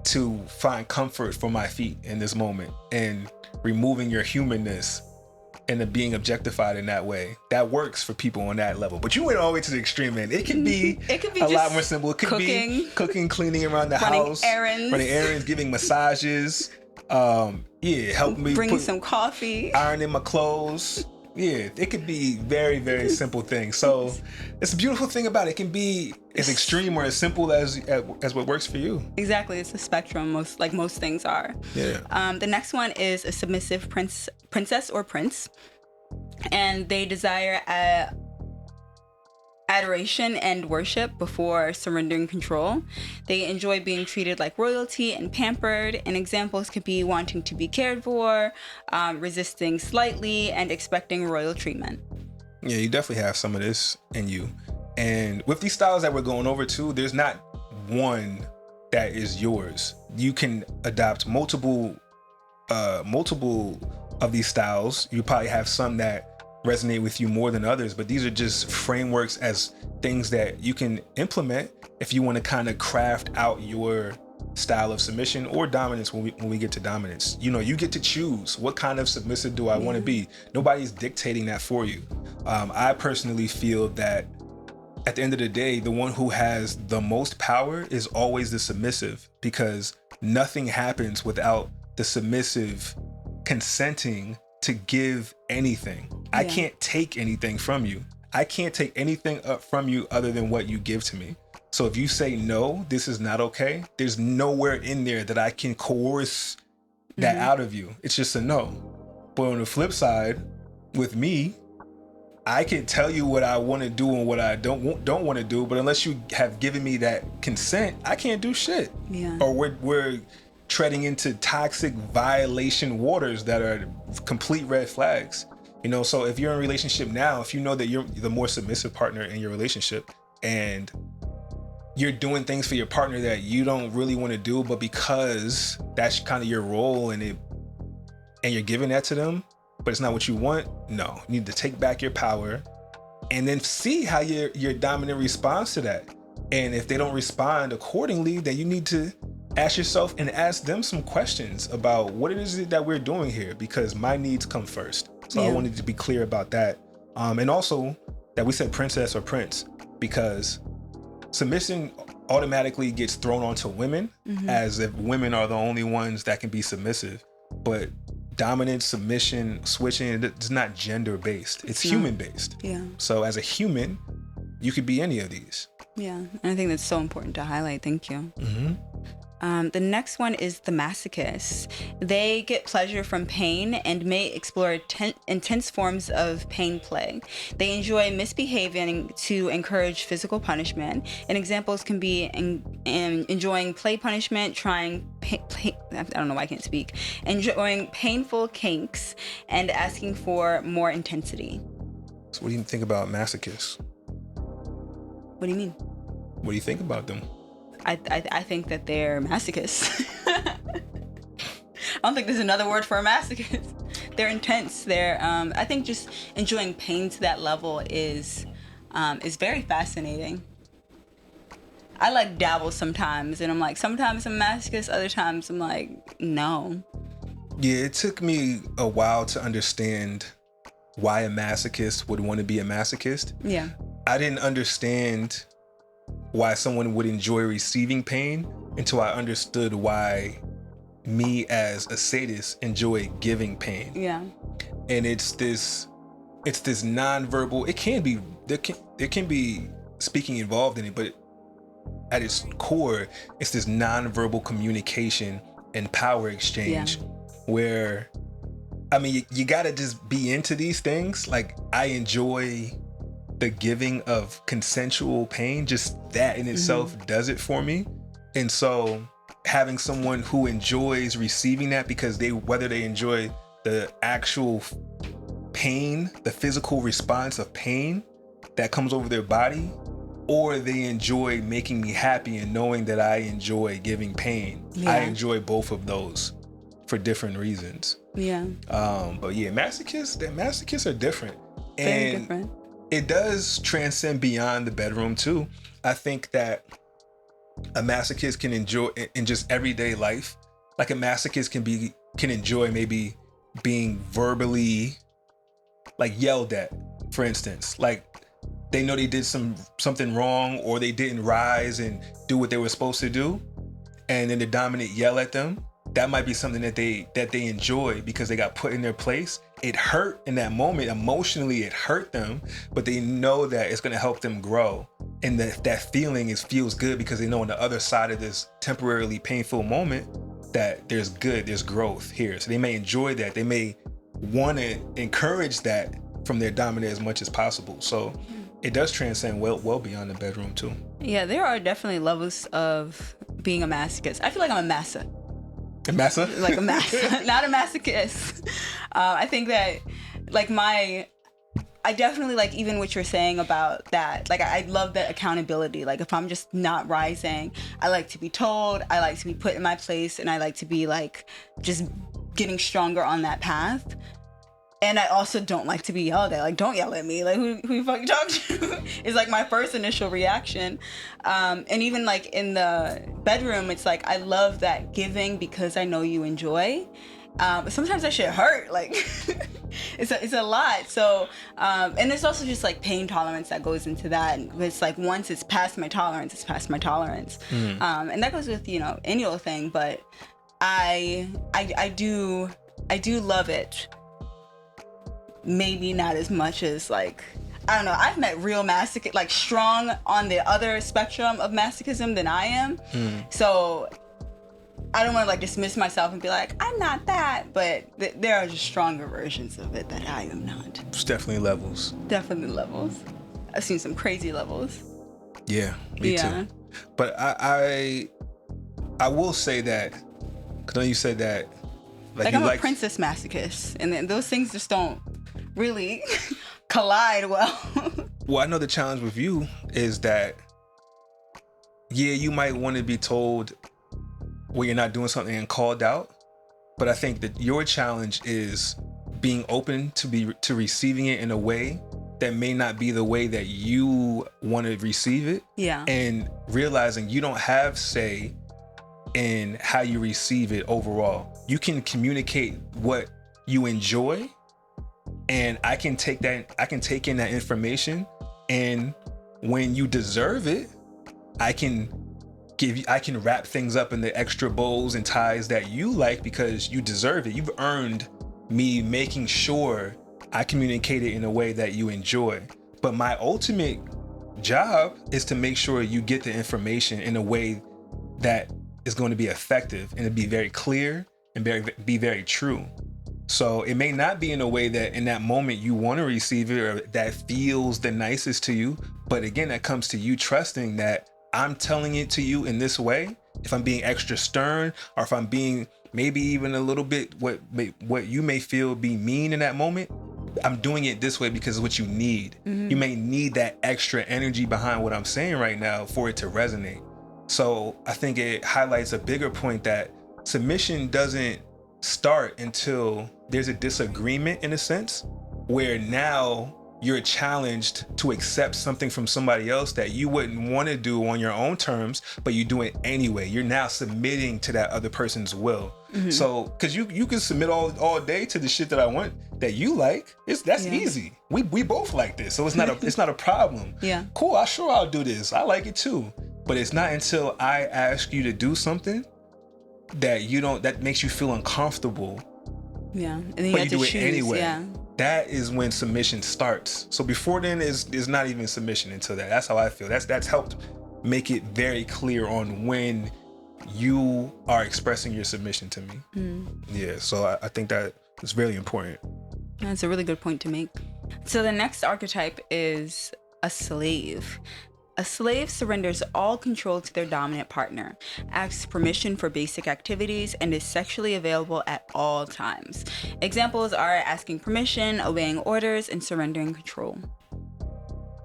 to find comfort for my feet in this moment, and removing your humanness and then being objectified in that way. That works for people on that level. But you went all the way to the extreme end. It can be a lot more simple. It could be cooking, cleaning around the house, running errands, giving massages, help me bring some coffee, ironing my clothes. Yeah, it could be very, very simple things. So it's a beautiful thing about it. It can be as extreme or as simple as what works for you. Exactly. It's a spectrum, most things are. Yeah. The next one is a submissive princess or prince. And they desire adoration and worship before surrendering control. They enjoy being treated like royalty and pampered, and examples could be wanting to be cared for, resisting slightly, and expecting royal treatment. Yeah, you definitely have some of this in you. And with these styles that we're going over too, there's not one that is yours. You can adopt multiple of these styles. You probably have some that resonate with you more than others, but these are just frameworks as things that you can implement if you want to kind of craft out your style of submission or dominance. When we get to dominance, you know, you get to choose what kind of submissive do I want to be. Nobody's dictating that for you. I personally feel that at the end of the day, the one who has the most power is always the submissive, because nothing happens without the submissive consenting to give anything. I can't take anything from you. I can't take anything up from you other than what you give to me. So if you say, no, this is not okay, there's nowhere in there that I can coerce that out of you. It's just a no. But on the flip side, with me, I can tell you what I want to do and what I don't want to do, but unless you have given me that consent, I can't do shit. Yeah. Or we're treading into toxic violation waters that are complete red flags. You know, so if you're in a relationship now, if you know that you're the more submissive partner in your relationship and you're doing things for your partner that you don't really want to do, but because that's kind of your role and you're giving that to them, but it's not what you want, no. You need to take back your power and then see how your dominant responds to that. And if they don't respond accordingly, then you need to ask yourself and ask them some questions about what it is that we're doing here, because my needs come first. So I wanted to be clear about that. And also that we said princess or prince, because submission automatically gets thrown onto women as if women are the only ones that can be submissive. But dominance, submission, switching, it's not gender based. It's human based. Yeah. So as a human, you could be any of these. Yeah. And I think that's so important to highlight. Thank you. The next one is the masochist. They get pleasure from pain and may explore intense forms of pain play. They enjoy misbehaving to encourage physical punishment. And examples can be enjoying play punishment, I don't know why I can't speak, enjoying painful kinks, and asking for more intensity. So what do you think about masochists? What do you mean? What do you think about them? I think that they're masochists. I don't think there's another word for a masochist. They're intense. They're I think just enjoying pain to that level is very fascinating. I like dabble sometimes, and I'm like, sometimes I'm a masochist, other times I'm like, no. Yeah, it took me a while to understand why a masochist would want to be a masochist. Yeah. I didn't understand why someone would enjoy receiving pain until I understood why me as a sadist enjoy giving pain. Yeah. And it's this nonverbal, there can be speaking involved in it, but at its core, it's this nonverbal communication and power exchange where, I mean, you gotta just be into these things. Like, I enjoy the giving of consensual pain. Just that in itself does it for me. And so having someone who enjoys receiving that, because whether they enjoy the actual pain, the physical response of pain that comes over their body, or they enjoy making me happy and knowing that I enjoy giving pain. I enjoy both of those for different reasons. Yeah. But yeah, masochists are different. Very different. It does transcend beyond the bedroom too. I think that a masochist can enjoy in just everyday life. Like, a masochist can enjoy maybe being verbally like yelled at, for instance. Like, they know they did something wrong, or they didn't rise and do what they were supposed to do, and then the dominant yell at them. That might be something that they enjoy because they got put in their place. It hurt in that moment. Emotionally, it hurt them, but they know that it's going to help them grow. And that feeling feels good because they know on the other side of this temporarily painful moment that there's growth here. So they may enjoy that. They may want to encourage that from their dominant as much as possible. So it does transcend well beyond the bedroom too. Yeah, there are definitely levels of being a masochist. I feel like I'm a massa. A massa? Like a massa, not a masochist. I think that, like, I definitely like even what you're saying about that. Like, I love that accountability. Like, if I'm just not rising, I like to be told, I like to be put in my place, and I like to be like just getting stronger on that path. And I also don't like to be yelled at. Like, don't yell at me. Like, who you fucking talk to? Is like my first initial reaction. And even like in the bedroom, it's like, I love that giving because I know you enjoy. But sometimes that shit hurt. Like, it's a lot. So and there's also just like pain tolerance that goes into that. And it's like once it's past my tolerance, it's past my tolerance. And that goes with, you know, any old thing. But I do love it. Maybe not as much as like, I don't know. I've met real masochists, like strong on the other spectrum of masochism than I am. So I don't want to like dismiss myself and be like, I'm not that. But there are just stronger versions of it that I am not. It's definitely levels. Definitely levels. I've seen some crazy levels. Yeah, me too. But I will say that, because I know you said that. Like I'm a princess masochist. And then those things just don't really collide well. Well, I know the challenge with you is that, yeah, you might want to be told when you're not doing something and called out, but I think that your challenge is being open to receiving it in a way that may not be the way that you want to receive it. Yeah. And realizing you don't have say in how you receive it overall. You can communicate what you enjoy, and I can take in that information, and when you deserve it, I can wrap things up in the extra bows and ties that you like because you deserve it. You've earned me making sure I communicate it in a way that you enjoy. But my ultimate job is to make sure you get the information in a way that is going to be effective and to be very clear and be very true. So it may not be in a way that in that moment you want to receive it or that feels the nicest to you. But again, that comes to you trusting that I'm telling it to you in this way. If I'm being extra stern, or if I'm being maybe even a little bit what you may feel be mean in that moment, I'm doing it this way because it's what you need. You may need that extra energy behind what I'm saying right now for it to resonate. So I think it highlights a bigger point that submission doesn't start until there's a disagreement, in a sense, where now you're challenged to accept something from somebody else that you wouldn't want to do on your own terms, but you do it anyway. You're now submitting to that other person's will. So, because you can submit all day to the shit that I want that you like. That's easy. We both like this, so it's not a problem. Yeah. Cool. I'll do this. I like it too. But it's not until I ask you to do something that makes you feel uncomfortable. Yeah. And then But you you do have it to choose. anyway. Yeah. That is when submission starts. So before then is not even submission until that. That's how I feel. That's helped make it very clear on when you are expressing your submission to me. Yeah. So I think that is really important. That's a really good point to make. So the next archetype is a slave. A slave surrenders all control to their dominant partner, asks permission for basic activities, and is sexually available at all times. Examples are asking permission, obeying orders, and surrendering control.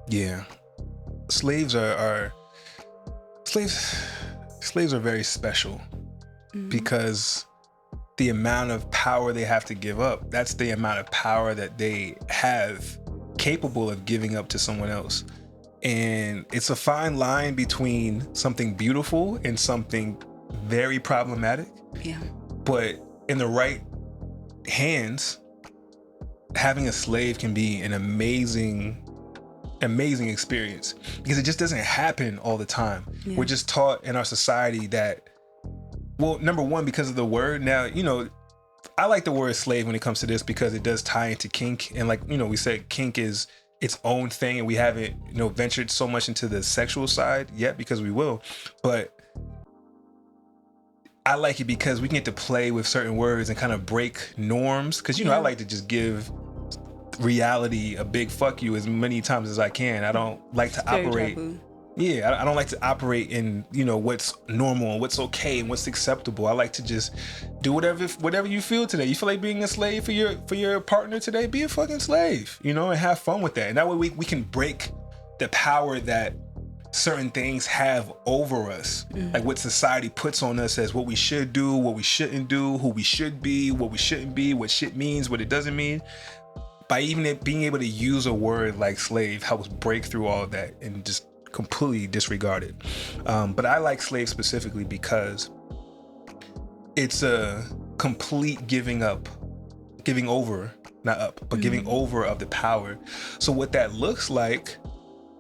Yeah. Slaves are very special because the amount of power they have to give up, that's the amount of power that they have capable of giving up to someone else. And it's a fine line between something beautiful and something very problematic. Yeah. But in the right hands, having a slave can be an amazing experience because it just doesn't happen all the time. Yeah. We're just taught in our society that, well, number one, because of the word. Now, I like the word slave when it comes to this because it does tie into kink. And like, we said, kink is its own thing, and we haven't, ventured so much into the sexual side yet because we will. But I like it because we can get to play with certain words and kind of break norms. Because, I like to just give reality a big fuck you as many times as I can. I don't like to operate. Taboo. Yeah, I don't like to operate in, what's normal and what's okay and what's acceptable. I like to just do whatever you feel today. You feel like being a slave for your partner today? Be a fucking slave, and have fun with that. And that way we can break the power that certain things have over us. Like what society puts on us as what we should do, what we shouldn't do, who we should be, what we shouldn't be, what shit means, what it doesn't mean. By even being able to use a word like slave helps break through all of that and just completely disregarded. But I like slave specifically because it's a complete giving up giving over, not up, but giving over of the power. So what that looks like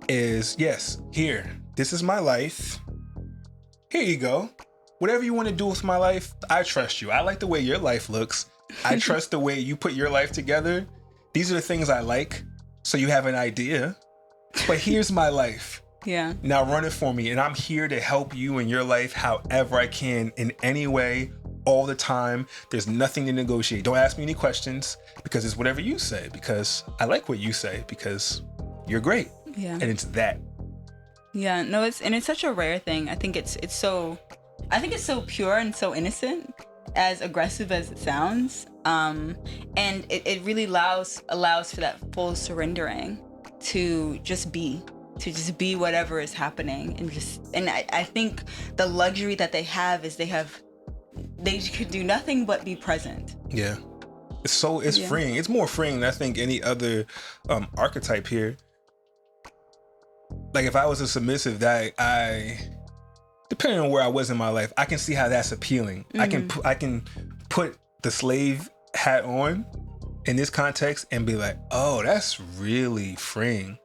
is, yes, here, this is my life. Here you go. Whatever you want to do with my life, I trust you. I like the way your life looks. I trust the way you put your life together. These are the things I like. So you have an idea. But here's my life. Yeah. Now run it for me. And I'm here to help you in your life however I can, in any way, all the time. There's nothing to negotiate. Don't ask me any questions, because it's whatever you say, because I like what you say, because you're great. Yeah. And it's that. Yeah. No, it's such a rare thing. I think it's so pure and so innocent, as aggressive as it sounds. And it really allows for that full surrendering to just be whatever is happening. And I think the luxury that they have is they could do nothing but be present. Yeah. It's freeing. It's more freeing than I think any other archetype here. Like if I was a submissive, that depending on where I was in my life, I can see how that's appealing. I can put the slave hat on in this context and be like, oh, that's really freeing.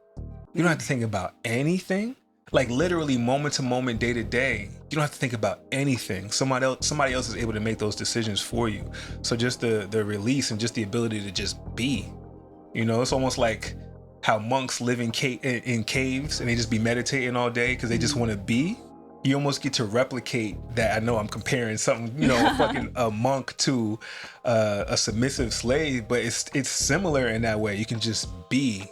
You don't have to think about anything. Like literally moment to moment, day to day, you don't have to think about anything. Somebody else is able to make those decisions for you. So just the release and just the ability to just be, it's almost like how monks live in caves and they just be meditating all day because they just want to be. You almost get to replicate that. I know I'm comparing something, a monk to a submissive slave, but it's similar in that way. You can just be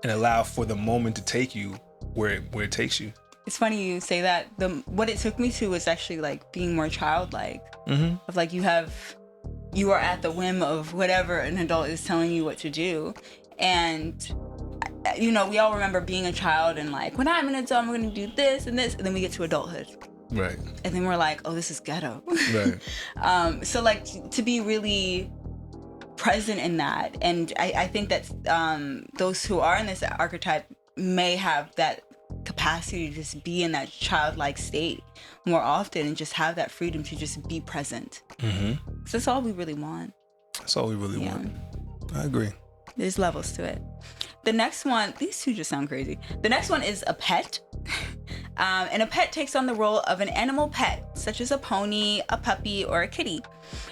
and allow for the moment to take you where it takes you. It's funny you say that. What it took me to was actually like being more childlike. Of like you are at the whim of whatever an adult is telling you what to do. And we all remember being a child and like, when I'm an adult, I'm going to do this and this. And then we get to adulthood. Right. And then we're like, oh, this is ghetto. Right. So like to be really present in that. And I think that those who are in this archetype may have that capacity to just be in that childlike state more often and just have that freedom to just be present. So that's all we really want. That's all we really want. I agree. There's levels to it. The next one, these two just sound crazy. The next one is a pet. And a pet takes on the role of an animal pet, such as a pony, a puppy, or a kitty.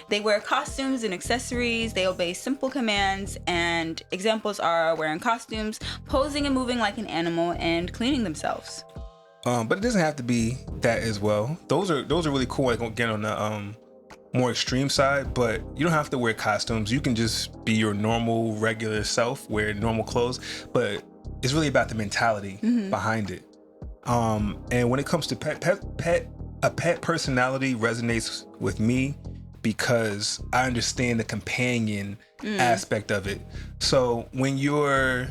They wear costumes and accessories, they obey simple commands, and examples are wearing costumes, posing and moving like an animal, and cleaning themselves. But it doesn't have to be that as well. Those are really cool, like, again, on the more extreme side, but you don't have to wear costumes. You can just be your normal, regular self, wear normal clothes, but it's really about the mentality behind it. And when it comes to a pet personality resonates with me because I understand the companion aspect of it. So when you're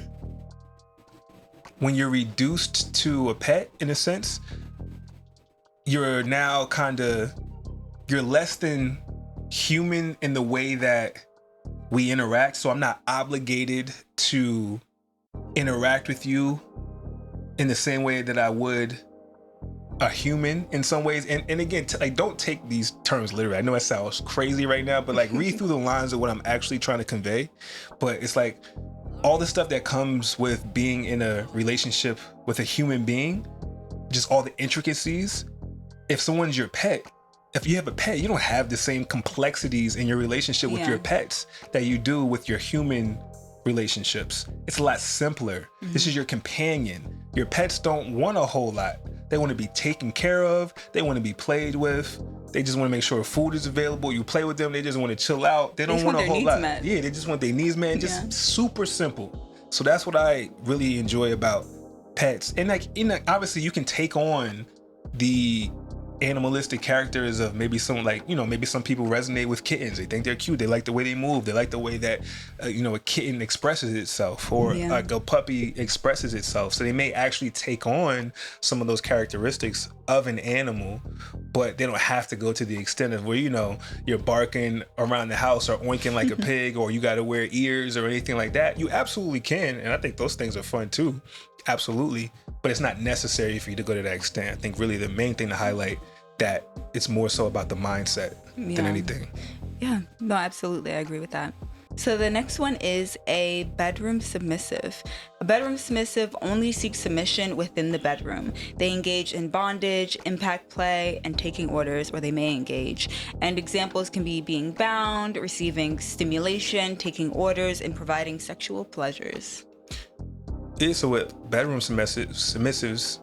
reduced to a pet, in a sense, you're now you're less than human in the way that we interact. So I'm not obligated to interact with you in the same way that I would a human in some ways. And again, don't take these terms literally. I know it sounds crazy right now, but like read through the lines of what I'm actually trying to convey. But it's like all the stuff that comes with being in a relationship with a human being, just all the intricacies. If someone's your pet, if you have a pet, you don't have the same complexities in your relationship with your pets that you do with your human relationships. It's a lot simpler. This is your companion. Your pets don't want a whole lot. They want to be taken care of. They want to be played with. They just want to make sure food is available. You play with them. They just want to chill out. They don't want a whole lot. Met. Yeah, they just want their needs met. Just super simple. So that's what I really enjoy about pets. And like, obviously you can take on the animalistic characters of maybe some, like, maybe some people resonate with kittens. They think they're cute. They like the way they move. They like the way that a kitten expresses itself, or like a puppy expresses itself. So they may actually take on some of those characteristics of an animal, but they don't have to go to the extent of where you're barking around the house or oinking like a pig, or you got to wear ears or anything like that. You absolutely can, and I think those things are fun too. Absolutely. But it's not necessary for you to go to that extent. I think really the main thing to highlight that it's more so about the mindset than anything. Yeah, no, absolutely. I agree with that. So the next one is a bedroom submissive. A bedroom submissive only seeks submission within the bedroom. They engage in bondage, impact play, and taking orders, or they may engage. And examples can be being bound, receiving stimulation, taking orders, and providing sexual pleasures. Yeah, so with bedroom submissives,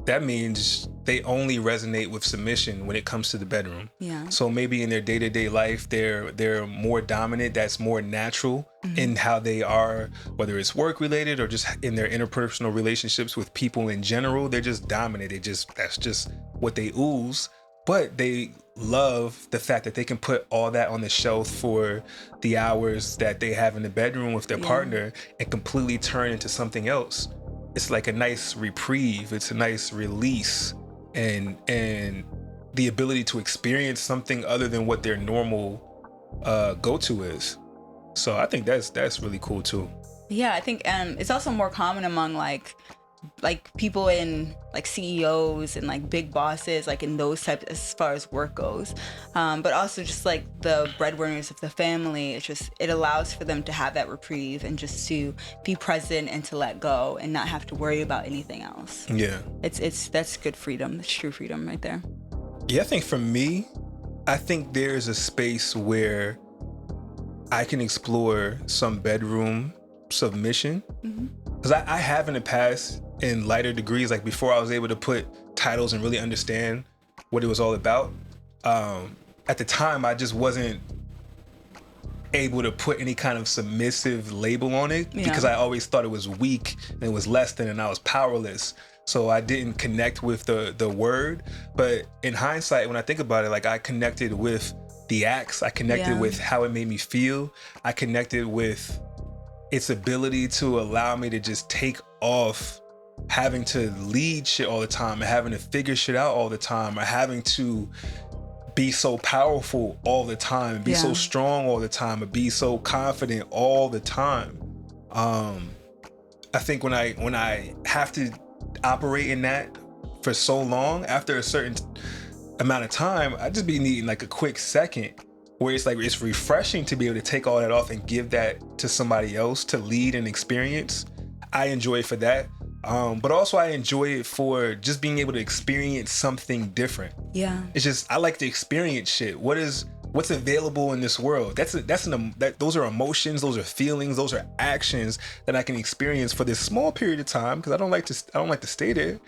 that means they only resonate with submission when it comes to the bedroom. Yeah. So maybe in their day-to-day life, they're more dominant. That's more natural in how they are, whether it's work related or just in their interpersonal relationships with people in general. They're just dominant. That's just what they ooze. But they love the fact that they can put all that on the shelf for the hours that they have in the bedroom with their partner and completely turn into something else. It's like a nice reprieve. It's a nice release and the ability to experience something other than what their normal go-to is. So I think that's really cool too. Yeah, I think it's also more common among like people in like CEOs and like big bosses, like in those types as far as work goes, but also just like the breadwinners of the family. It allows for them to have that reprieve and just to be present and to let go and not have to worry about anything else. Yeah, that's good freedom. That's true freedom right there. Yeah, I think for me, I think there's a space where I can explore some bedroom submission. Because I have in the past, in lighter degrees, like before I was able to put titles and really understand what it was all about. At the time, I just wasn't able to put any kind of submissive label on it because I always thought it was weak and it was less than and I was powerless. So I didn't connect with the word. But in hindsight, when I think about it, like I connected with the acts, I connected with how it made me feel. I connected with its ability to allow me to just take off having to lead shit all the time, or having to figure shit out all the time, or having to be so powerful all the time, be so strong all the time, or be so confident all the time. I think when I have to operate in that for so long, after a certain amount of time, I just be needing like a quick second where it's like it's refreshing to be able to take all that off and give that to somebody else to lead and experience. I enjoy it for that. But also I enjoy it for just being able to experience something different. Yeah. It's just, I like to experience shit. What's available in this world? Those are emotions, those are feelings, those are actions that I can experience for this small period of time, because I don't like to stay there.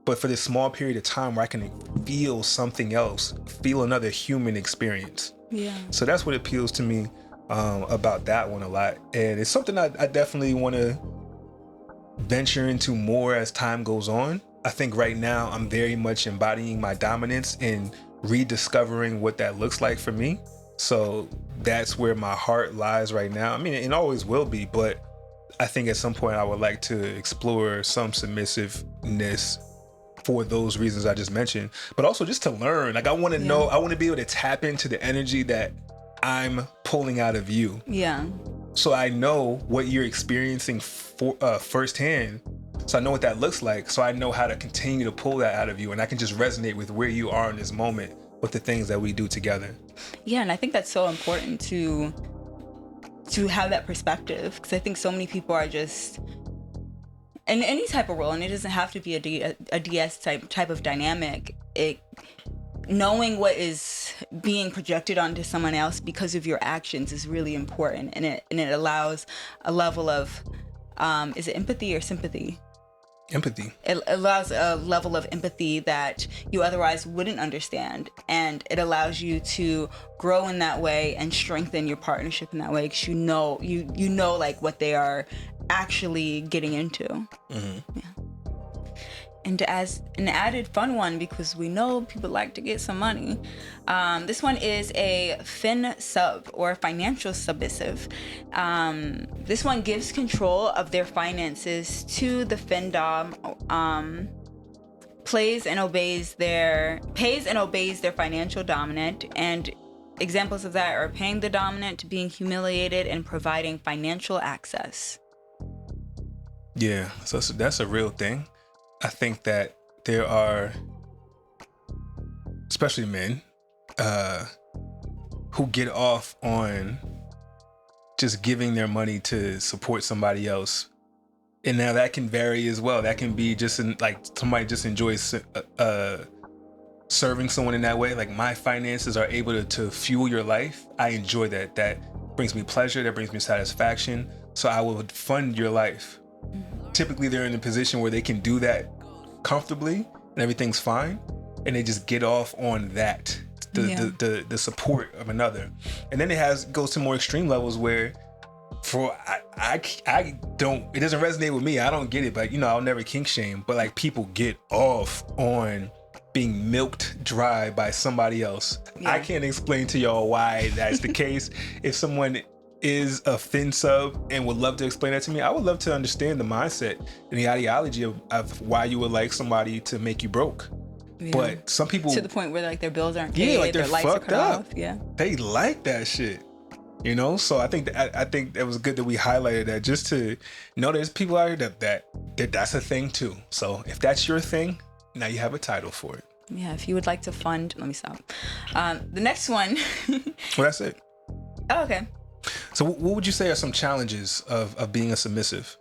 But for this small period of time where I can feel something else, feel another human experience. Yeah. So that's what appeals to me about that one a lot. And it's something I definitely want to venture into more as time goes on. I think right now I'm very much embodying my dominance and rediscovering what that looks like for me. So that's where my heart lies right now. I mean, it always will be, but I think at some point I would like to explore some submissiveness for those reasons I just mentioned, but also just to learn. Like I want to know, I want to be able to tap into the energy that I'm pulling out of you. Yeah. So I know what you're experiencing firsthand. So I know what that looks like. So I know how to continue to pull that out of you. And I can just resonate with where you are in this moment with the things that we do together. Yeah. And I think that's so important to have that perspective. Because I think so many people are just in any type of role, and it doesn't have to be a DS type of dynamic. Knowing what is being projected onto someone else because of your actions is really important, and it allows a level of is it empathy or sympathy? Empathy. It allows a level of empathy that you otherwise wouldn't understand, and it allows you to grow in that way and strengthen your partnership in that way, because you know like what they are actually getting into. Mm-hmm. Yeah. And as an added fun one, because we know people like to get some money, this one is a fin sub, or financial submissive. This one gives control of their finances to the fin dom, pays and obeys their financial dominant, and examples of that are paying the dominant, being humiliated, and providing financial access. Yeah, so that's a real thing. I think that there are, especially men, who get off on just giving their money to support somebody else. And now that can vary as well. That can be just like somebody just enjoys serving someone in that way. Like my finances are able to fuel your life. I enjoy that. That brings me pleasure. That brings me satisfaction. So I will fund your life. Typically they're in a position where they can do that comfortably and everything's fine. And they just get off on that, the support of another. And then it goes to more extreme levels where I don't, it doesn't resonate with me. I don't get it, but I'll never kink shame, but like people get off on being milked dry by somebody else. I can't explain to y'all why that's the case. If someone is a fin sub and would love to explain that to me, I would love to understand the mindset and the ideology of why you would like somebody to make you broke. But some people, to the point where like their bills aren't paid, like their lights fucked are cut up. off. Yeah, they like that shit. So I think that was good that we highlighted that, just to know there's people out here that's a thing too. So if that's your thing, now you have a title for it. Yeah, if you would like to fund, let me stop. The next one. Well, that's it. Oh, okay. So what would you say are some challenges of being a submissive?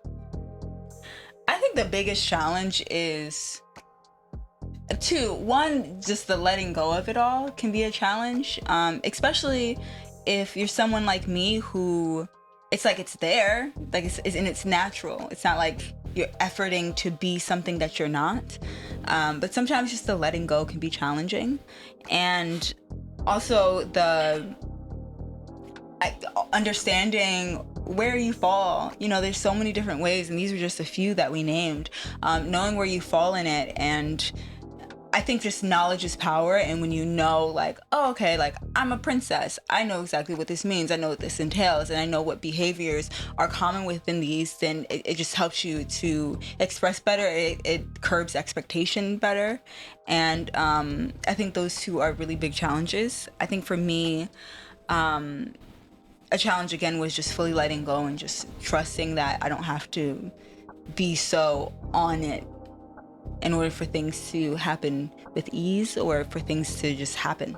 I think the biggest challenge is two. One, just the letting go of it all can be a challenge, especially if you're someone like me who it's like it's there, like it's natural. It's not like you're efforting to be something that you're not. But sometimes just the letting go can be challenging. And also the understanding where you fall. There's so many different ways, and these are just a few that we named. Knowing where you fall in it, and I think just knowledge is power. And when you know, like, oh, okay, like I'm a princess, I know exactly what this means, I know what this entails, and I know what behaviors are common within these, then it just helps you to express better. It curbs expectation better. And I think those two are really big challenges. I think for me, a challenge again was just fully letting go and just trusting that I don't have to be so on it in order for things to happen with ease, or for things to just happen.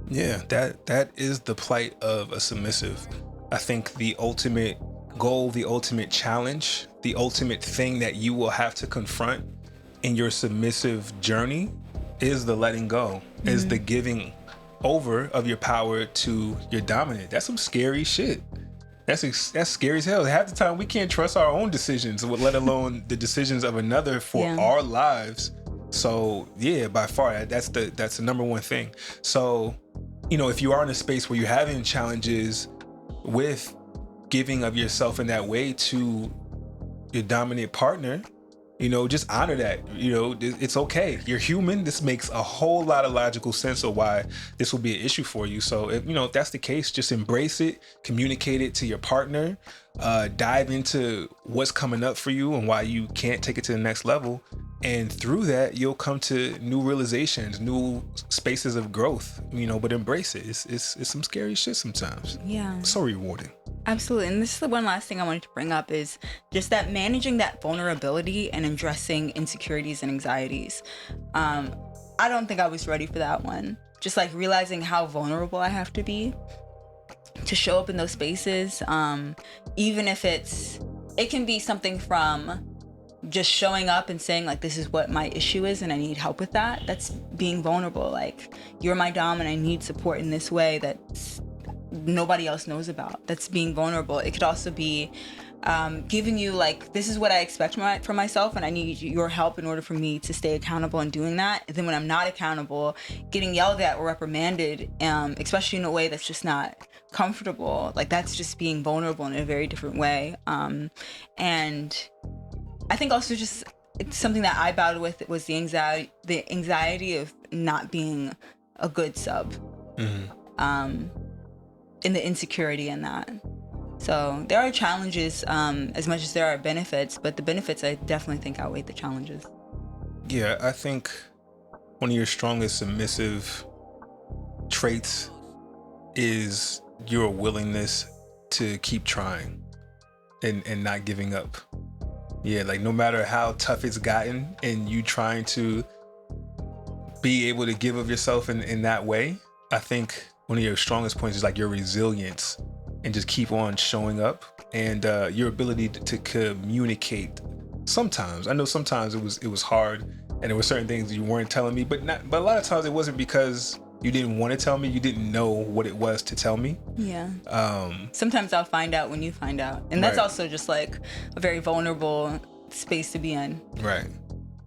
Yeah, that is the plight of a submissive. I think the ultimate goal, the ultimate challenge, the ultimate thing that you will have to confront in your submissive journey is the letting go, is the giving over of your power to your dominant. That's some scary shit. That's scary as hell. Half the time we can't trust our own decisions, let alone the decisions of another for our lives. So yeah, by far that's the number one thing. So if you are in a space where you're having challenges with giving of yourself in that way to your dominant partner, just honor that. It's okay. You're human. This makes a whole lot of logical sense of why this will be an issue for you. So if that's the case, just embrace it, communicate it to your partner, dive into what's coming up for you and why you can't take it to the next level. And through that, you'll come to new realizations, new spaces of growth, but embrace it. It's some scary shit sometimes. Yeah. So rewarding. Absolutely. And this is the one last thing I wanted to bring up, is just that managing that vulnerability and addressing insecurities and anxieties. I don't think I was ready for that one. Just like realizing how vulnerable I have to be to show up in those spaces. Even if it can be something from just showing up and saying like, this is what my issue is and I need help with that. That's being vulnerable. Like, you're my dom and I need support in this way that nobody else knows about. That's being vulnerable. It could also be giving you like, this is what I expect from myself and I need your help in order for me to stay accountable in doing that. And then when I'm not accountable, getting yelled at or reprimanded, especially in a way that's just not comfortable, like that's just being vulnerable in a very different way. And I think also just something that I battled with was the anxiety of not being a good sub. And the insecurity in that. So there are challenges as much as there are benefits, but the benefits I definitely think outweigh the challenges. Yeah, I think one of your strongest submissive traits is your willingness to keep trying and not giving up. Yeah, like no matter how tough it's gotten and you trying to be able to give of yourself in that way, I think one of your strongest points is like your resilience and just keep on showing up, and your ability to communicate. Sometimes I know sometimes it was hard, and there were certain things you weren't telling me, but a lot of times it wasn't because you didn't want to tell me, you didn't know what it was to tell me. Yeah. Sometimes I'll find out when you find out, and that's also just like a very vulnerable space to be in. Right.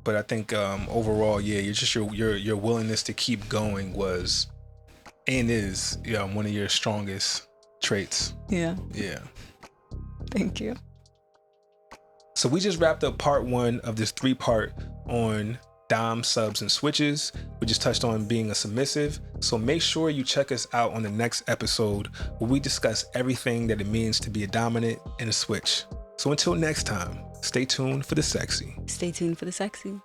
But I think overall, yeah, you're just your willingness to keep going was and is one of your strongest traits. Yeah. Yeah. Thank you. So we just wrapped up part 1 of this 3-part on dom, subs, and switches. We just touched on being a submissive. So make sure you check us out on the next episode where we discuss everything that it means to be a dominant and a switch. So until next time, stay tuned for the sexy. Stay tuned for the sexy.